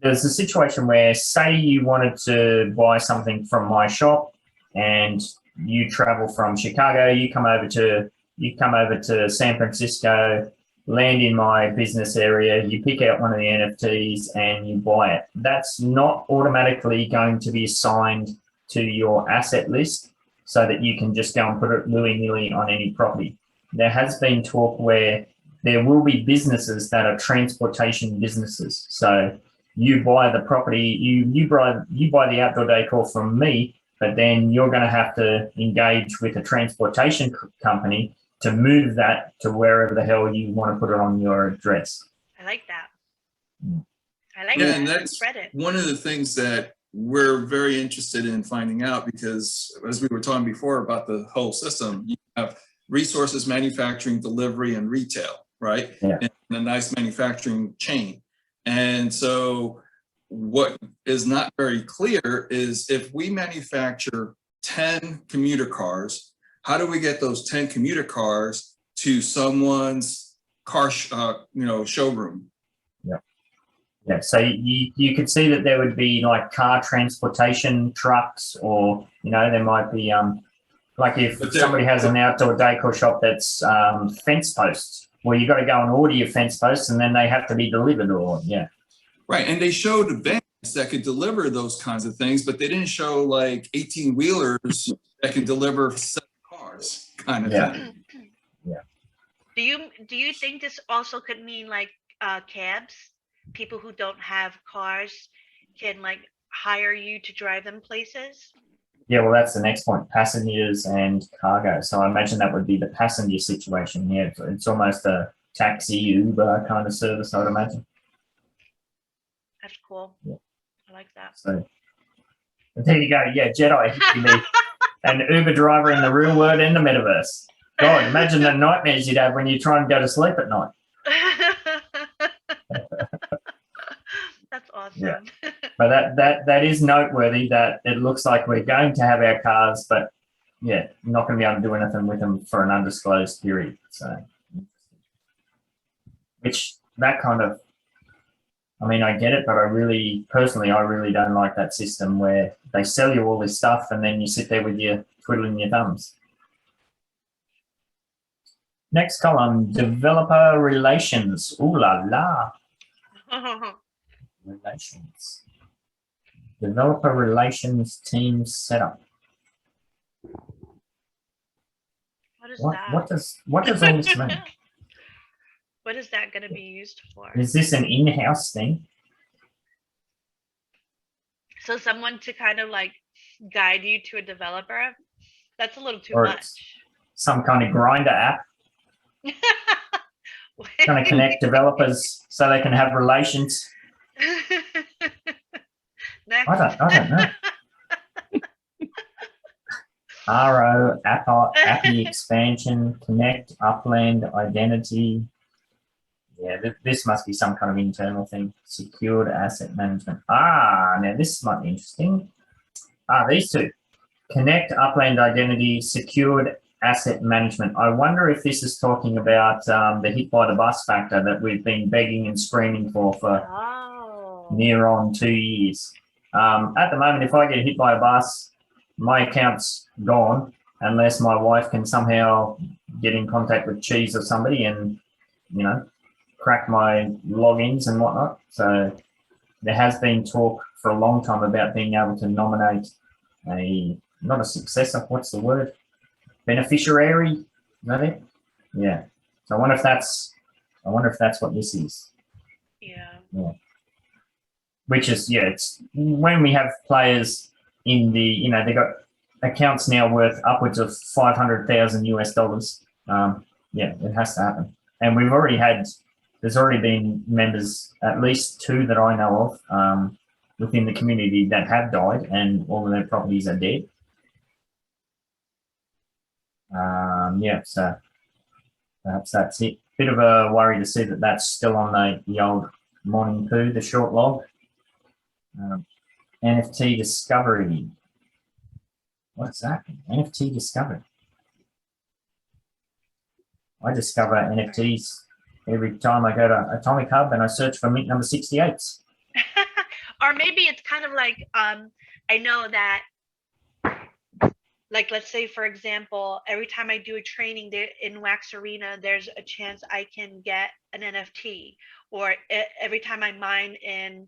Speaker 2: there's a situation where, say you wanted to buy something from my shop and you travel from Chicago, you come over to San Francisco, land in my business area, you pick out one of the NFTs and you buy it. That's not automatically going to be assigned to your asset list so that you can just go and put it willy-nilly on any property. There has been talk where there will be businesses that are transportation businesses. So you buy the property, you buy the outdoor decor from me, but then you're going to have to engage with a transportation company to move that to wherever the hell you want to put it on your address.
Speaker 3: I like that. I like
Speaker 5: Yeah,
Speaker 3: that.
Speaker 5: and that's one of the things that we're very interested in finding out, because as we were talking before about the whole system, you have resources, manufacturing, delivery, and retail, right?
Speaker 2: Yeah.
Speaker 5: And a nice manufacturing chain. And so what is not very clear is if we manufacture 10 commuter cars, how do we get those 10 commuter cars to someone's car, showroom?
Speaker 2: Yeah, so you could see that there would be like car transportation trucks, or, you know, there might be like if somebody has an outdoor decor shop that's fence posts, well, you got to go and order your fence posts and then they have to be delivered, or
Speaker 5: Right, and they showed vans that could deliver those kinds of things, but they didn't show like 18-wheelers that can deliver 7 cars kind of thing.
Speaker 2: Yeah.
Speaker 3: Do you think this also could mean like cabs? People who don't have cars can like hire you to drive them places?
Speaker 2: Yeah, well, that's the next point, passengers and cargo. So I imagine that would be the passenger situation. Yeah, it's almost a taxi, Uber kind of service, I would imagine.
Speaker 3: That's cool.
Speaker 2: Yeah.
Speaker 3: I like that.
Speaker 2: So there you go. Yeah, Jedi. You can be an Uber driver in the real world and the metaverse. God, imagine the nightmares you'd have when you try and go to sleep at night.
Speaker 3: That's awesome.
Speaker 2: Yeah. But that is noteworthy that it looks like we're going to have our cars, but yeah, not going to be able to do anything with them for an undisclosed period. So, which that kind of, I mean, I get it, but I really don't like that system where they sell you all this stuff and then you sit there with your twiddling your thumbs. Next column, developer relations. Ooh la la. Relations. Developer relations team setup.
Speaker 3: What is
Speaker 2: What
Speaker 3: that?
Speaker 2: what does all this mean?
Speaker 3: What is that going to be used for?
Speaker 2: Is this an in-house thing?
Speaker 3: So someone to kind of like guide you to a developer? That's a little too
Speaker 2: Or
Speaker 3: much.
Speaker 2: it's some kind of grinder app going to connect developers so they can have relations?
Speaker 3: Next.
Speaker 2: I don't know. RO, API expansion, connect, Upland, identity. Yeah, this must be some kind of internal thing. Secured asset management. Now this might be interesting. These two. Connect, Upland, identity, secured asset management. I wonder if this is talking about the hit by the bus factor that we've been begging and screaming for near on 2 years. At the moment, if I get hit by a bus, my account's gone unless my wife can somehow get in contact with Cheese or somebody and, you know, crack my logins and whatnot. So there has been talk for a long time about being able to nominate not a successor, what's the word? Beneficiary, is that it? Yeah. So I wonder if that's what this is. Yeah. Which is, it's when we have players in the, they got accounts now worth upwards of $500,000 US. It has to happen. And there's already been members, at least 2 that I know of, within the community that have died and all of their properties are dead. So perhaps that's it. Bit of a worry to see that that's still on the old morning poo, the short log. NFT discovery. What's that? NFT discovery. I discover NFTs every time I go to Atomic Hub and I search for mint number 68s.
Speaker 3: Or maybe it's kind of like, I know that, like, let's say, for example, every time I do a training there in Wax Arena, there's a chance I can get an NFT. Or every time I mine in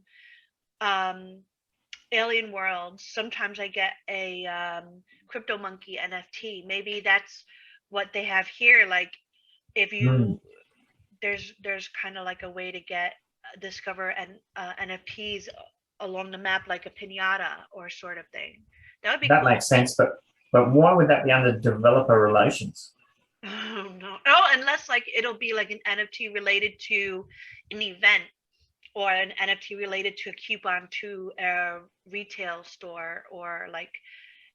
Speaker 3: Alien Worlds, sometimes I get a Crypto Monkey NFT. Maybe that's what they have here. Like, if you, there's kind of like a way to discover an NFTs along the map, like a pinata or sort of thing. That would be
Speaker 2: that
Speaker 3: cool.
Speaker 2: Makes sense, but why would that be under developer relations?
Speaker 3: Oh no! Oh, unless like it'll be like an NFT related to an event, or an NFT related to a coupon to a retail store, or like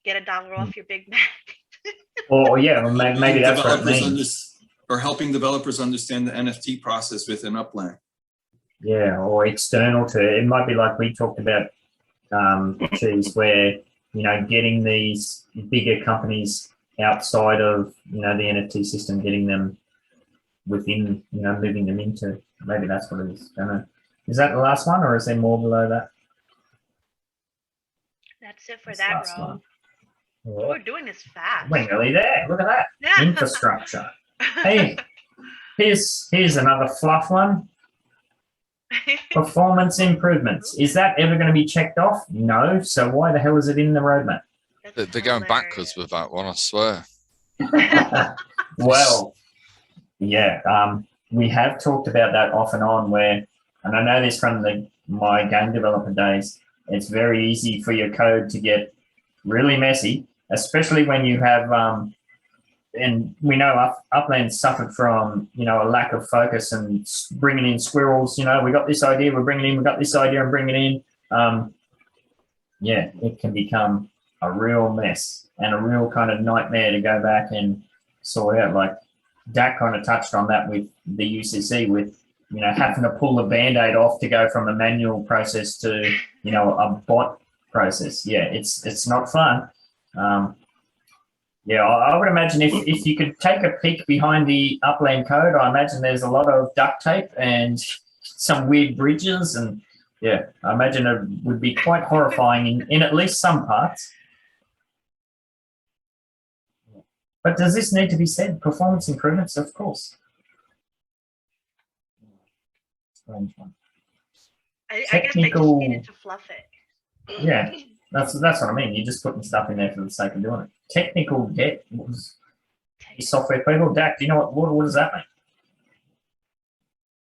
Speaker 3: get $1 off your Big Mac.
Speaker 2: Or maybe that's what it means.
Speaker 5: Or helping developers understand the NFT process within Upland.
Speaker 2: Yeah, or external to it. It might be like we talked about, Cheese, where getting these bigger companies outside of the NFT system, getting them within, moving them into. Maybe that's what it is. Don't know. Is that the last one, or is there more below that?
Speaker 3: That's it for that row. Oh, we're doing this fast.
Speaker 2: We're nearly there. Look at that. Infrastructure. Hey, here's another fluff one. Performance improvements. Is that ever going to be checked off? No. So why the hell is it in the roadmap?
Speaker 1: They're going backwards with that one, I swear.
Speaker 2: Well, yeah. We have talked about that off and on and I know this from my game developer days, it's very easy for your code to get really messy, especially when you have, and we know Upland suffered from, a lack of focus and bringing in squirrels. We got this idea, we're bringing in, we got this idea and bring it in. Yeah, it can become a real mess and a real kind of nightmare to go back and sort out. Like Dak kind of touched on that with the UCC, with having to pull the band-aid off to go from a manual process to a bot process. Yeah, it's not fun. Yeah, I would imagine if you could take a peek behind the Upland code, I imagine there's a lot of duct tape and some weird bridges, and yeah, I imagine it would be quite horrifying in at least some parts. But does this need to be said? Performance improvements, of course. Strange one.
Speaker 3: I guess they just
Speaker 2: technical.
Speaker 3: needed to fluff it.
Speaker 2: Yeah, that's what I mean. You're just putting stuff in there for the sake of doing it. Technical debt was software people. Dak, do you know what does that mean?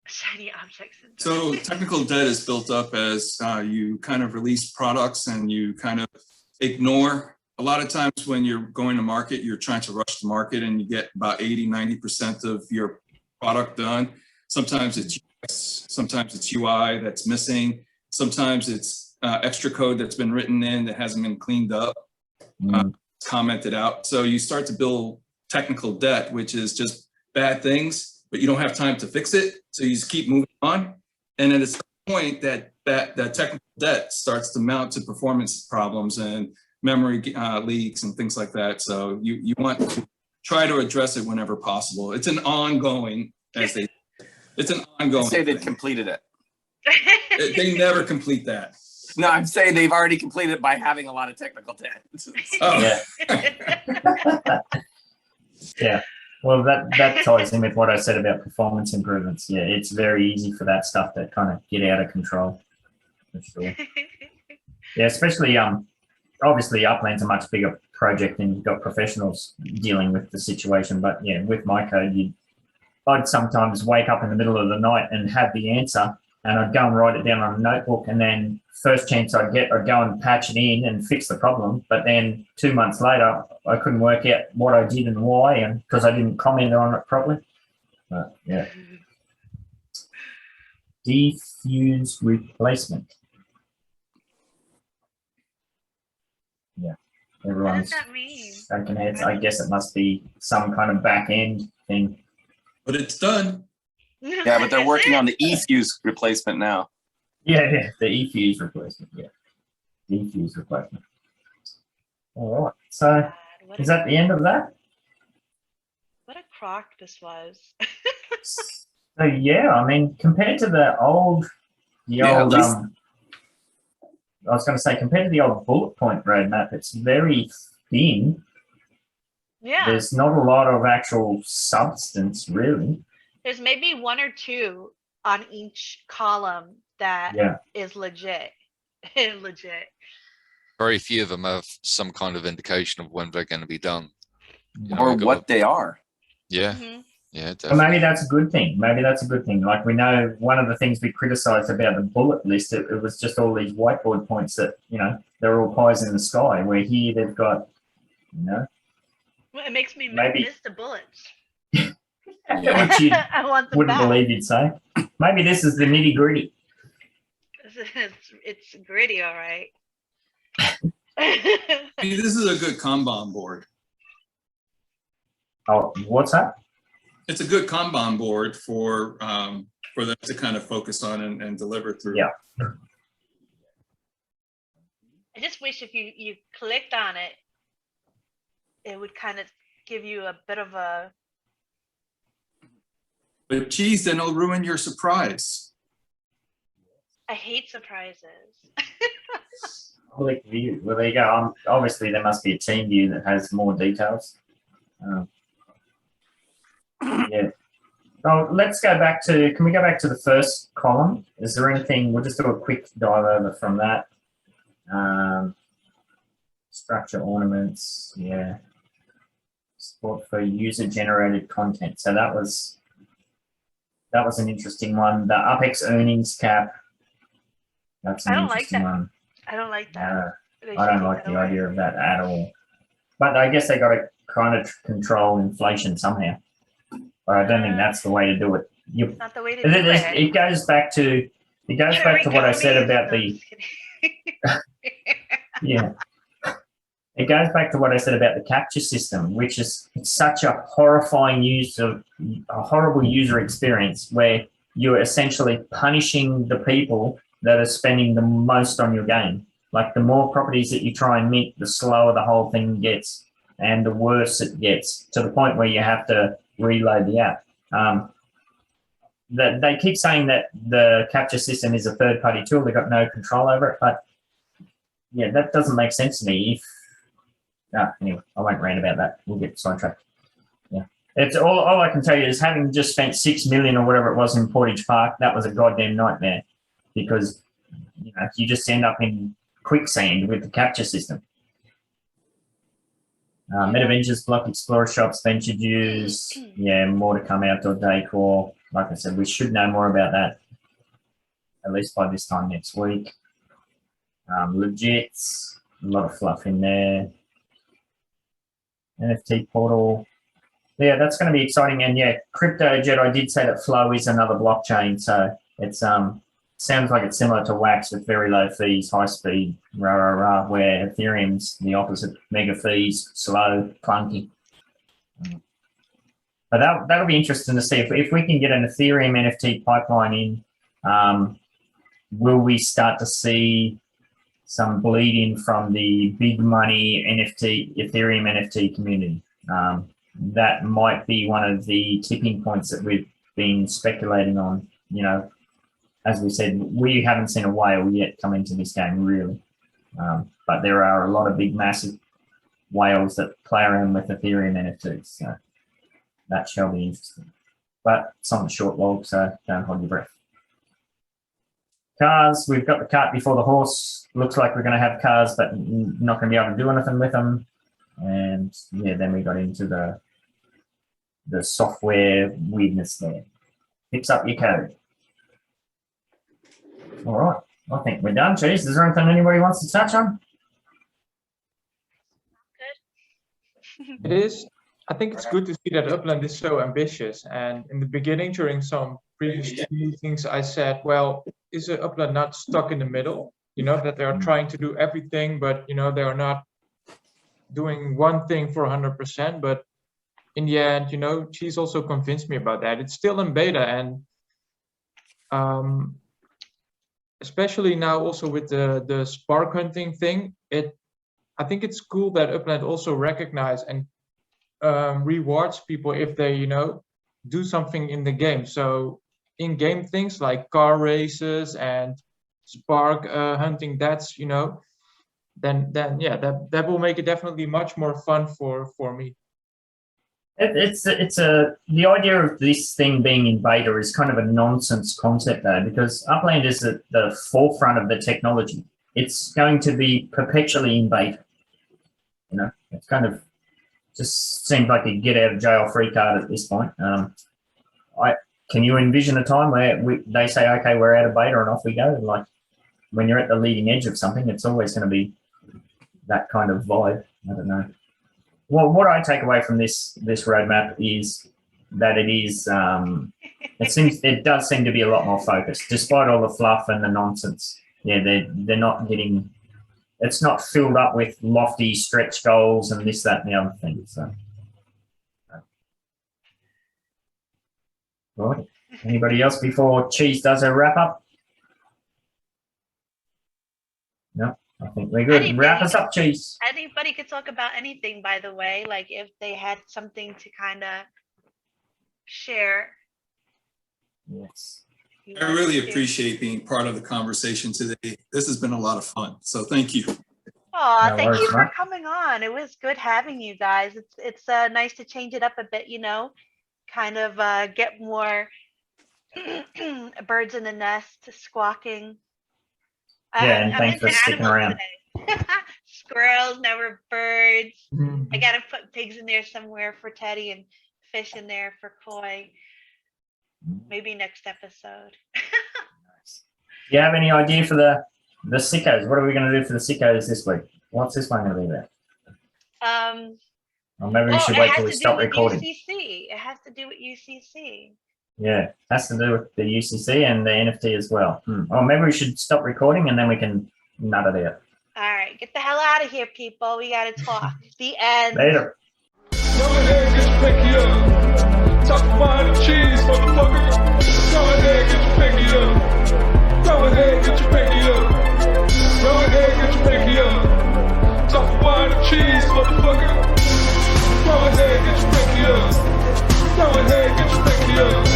Speaker 3: Shiny objects.
Speaker 5: So technical debt is built up as you kind of release products and you kind of ignore. A lot of times when you're going to market, you're trying to rush the market and you get about 80–90% of your product done. Sometimes it's UX, sometimes it's UI that's missing. Sometimes it's extra code that's been written in that hasn't been cleaned up, commented out. So you start to build technical debt, which is just bad things, but you don't have time to fix it. So you just keep moving on. And at a certain point that technical debt starts to mount to performance problems and memory leaks and things like that. So you want to try to address it whenever possible. It's an ongoing, it's an ongoing
Speaker 8: Say they've
Speaker 5: thing.
Speaker 8: completed it.
Speaker 5: They never complete that.
Speaker 8: No, I'm saying they've already completed it by having a lot of technical debt.
Speaker 5: Oh.
Speaker 2: Yeah. Yeah. Well, that ties in with what I said about performance improvements. Yeah, it's very easy for that stuff to kind of get out of control. For sure. Yeah, especially obviously Upland's a much bigger project and you've got professionals dealing with the situation. But yeah, with my code, I'd sometimes wake up in the middle of the night and have the answer, and I'd go and write it down on a notebook, and then first chance I'd get, I'd go and patch it in and fix the problem. But then 2 months later, I couldn't work out what I did and why, and because I didn't comment on it properly. But yeah. Defuse replacement. Yeah. Everyone's
Speaker 3: What does that mean?
Speaker 2: shaking heads. I guess it must be some kind of back end thing.
Speaker 5: But it's done.
Speaker 8: Yeah, but they're working on the E-fuse replacement now.
Speaker 2: Yeah, the E-fuse replacement. Yeah, the E-fuse replacement. All right. So is that the end of that?
Speaker 3: What a crock this was.
Speaker 2: So yeah, I mean, compared to the old, I was going to say, compared to the old bullet point roadmap, it's very thin.
Speaker 3: Yeah.
Speaker 2: There's not a lot of actual substance, really.
Speaker 3: There's maybe one or two on each column that is legit. Legit.
Speaker 1: Very few of them have some kind of indication of when they're going to be done.
Speaker 8: Or what they are.
Speaker 1: Yeah. Yeah, definitely.
Speaker 2: Well, maybe that's a good thing. Maybe that's a good thing. Like, we know one of the things we criticized about the bullet list, it was just all these whiteboard points that, they're all pies in the sky, where here they've got,
Speaker 3: Well, it makes me miss the bullets.
Speaker 2: which you
Speaker 3: I want them
Speaker 2: wouldn't
Speaker 3: back.
Speaker 2: believe you'd say. Maybe this is the nitty gritty.
Speaker 3: It's gritty, all right.
Speaker 5: This is a good Kanban board.
Speaker 2: Oh, what's that?
Speaker 5: It's a good Kanban board for them to kind of focus on and deliver through.
Speaker 2: Yeah.
Speaker 3: I just wish if you clicked on it, it would kind of give you a bit of a.
Speaker 5: But cheese, then it'll ruin your surprise.
Speaker 3: I hate surprises.
Speaker 2: Click view. Well, there you go. Obviously, there must be a team view that has more details. Yeah. Oh, let's go back to. Can we go back to the first column? Is there anything? We'll just do a quick dive over from that. Structure ornaments. Yeah. Support for user-generated content. So that was an interesting one. The UpX earnings cap. That's an interesting one.
Speaker 3: I don't like that.
Speaker 2: I don't like the idea of that at all. But I guess they got to kind of control inflation somehow. But I don't think that's the way to do it.
Speaker 3: It's not the way to do it.
Speaker 2: It goes back to what I said about the. Yeah. It goes back to what I said about the capture system, which is such a horrifying a horrible user experience where you're essentially punishing the people that are spending the most on your game. Like, the more properties that you try and meet, the slower the whole thing gets and the worse it gets, to the point where you have to reload the app. They keep saying that the capture system is a third-party tool. They've got no control over it, but yeah, that doesn't make sense to me. Anyway, I won't rant about that. We'll get sidetracked. Yeah, it's all I can tell you is, having just spent $6 million or whatever it was in Portage Park, that was a goddamn nightmare, because you just end up in quicksand with the capture system. Metaverses, Block Explorer Shops, Venture Dues, more to come, outdoor decor. Like I said, we should know more about that at least by this time next week. Legits, a lot of fluff in there. NFT portal. Yeah, that's going to be exciting. And yeah, CryptoJet, I did say that Flow is another blockchain. So it's sounds like it's similar to Wax with very low fees, high speed, where Ethereum's the opposite, mega fees, slow, clunky. But that'll be interesting to see if we can get an Ethereum NFT pipeline in. Will we start to see some bleed in from the big money Ethereum NFT community? That might be one of the tipping points that we've been speculating on. As we said, we haven't seen a whale yet come into this game, really. But there are a lot of big, massive whales that play around with Ethereum NFTs. So that shall be interesting. But it's on the short log, so don't hold your breath. Cars, we've got the cart before the horse. Looks like we're going to have cars, but not going to be able to do anything with them. And yeah, then we got into the software weirdness there. Fix up your code. All right, I think we're done. Cheese, is there anything anybody wants to touch on?
Speaker 7: It is. I think it's good to see that Upland is so ambitious. And in the beginning, during some previous meetings, I said, well, is Upland not stuck in the middle? That they are trying to do everything, but, they are not doing one thing for 100%. But in the end, Cheese also convinced me about that. It's still in beta. And especially now also with the spark hunting thing, I think it's cool that Upland also recognize and rewards people if they, do something in the game. So in-game things like car races and spark hunting, that's, then yeah, that will make it definitely much more fun for me.
Speaker 2: The idea of this thing being in beta is kind of a nonsense concept though, because Upland is at the forefront of the technology. It's going to be perpetually in beta. It's kind of just seems like a get out of jail free card at this point. Can you envision a time where they say, okay, we're out of beta and off we go? Like when you're at the leading edge of something, it's always going to be that kind of vibe. I don't know. Well, what I take away from this roadmap is that it does seem to be a lot more focused, despite all the fluff and the nonsense. Yeah, they're not getting. It's not filled up with lofty stretch goals and this, that, and the other thing. So, right. Anybody else before Cheese does her wrap up? No. I think we're good. Wrap us up, Cheese.
Speaker 3: Anybody could talk about anything, by the way, like if they had something to kind of share.
Speaker 2: Yes.
Speaker 5: I really appreciate being part of the conversation today. This has been a lot of fun. So thank you.
Speaker 3: Oh, thank you for coming on. It was good having you guys. It's nice to change it up a bit, kind of get more birds in the nest squawking.
Speaker 2: Yeah, and thanks for sticking around.
Speaker 3: Squirrels, never birds.
Speaker 7: Mm-hmm.
Speaker 3: I gotta put pigs in there somewhere for Teddy and fish in there for Koi. Maybe next episode.
Speaker 2: Nice. Do you have any idea for the sickos? What are we going to do for the sickos this week? What's this one going to be about? Or maybe we should wait till we stop recording.
Speaker 3: UCC. It has to do with UCC.
Speaker 2: Yeah, it has to do with the UCC and the NFT as well. Or maybe we should stop recording and then we can nut it out.
Speaker 3: All right, get the hell out of here, people. We got to talk. The end.
Speaker 2: Later.
Speaker 4: Talk wine and cheese, motherfucker. Go ahead, get your pinky up. Go ahead, get your pinky up. Go ahead, get your pinky up. Talk wine and cheese, motherfucker. Go ahead, get your pinky up. Go ahead, get your pinky up.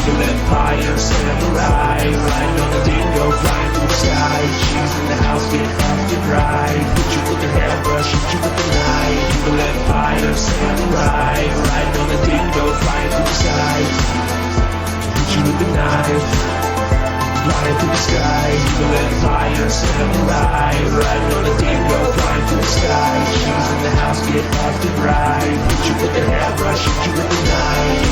Speaker 4: Eagle Empire, samurai, riding on the dingo, flying through the sky. Cheese in the house, get fucked and right. Hit you with the hairbrush, hit you with the knife. Eagle Empire, samurai, riding on the dingo, flying through the sky. Hit you with the knife, flying through the sky. Eagle Empire.
Speaker 11: you're a samurai. Riding on a dingo, flying through the sky. Cheese in the house, get lost and ride. Hit you with the hairbrush, hit you with the knife.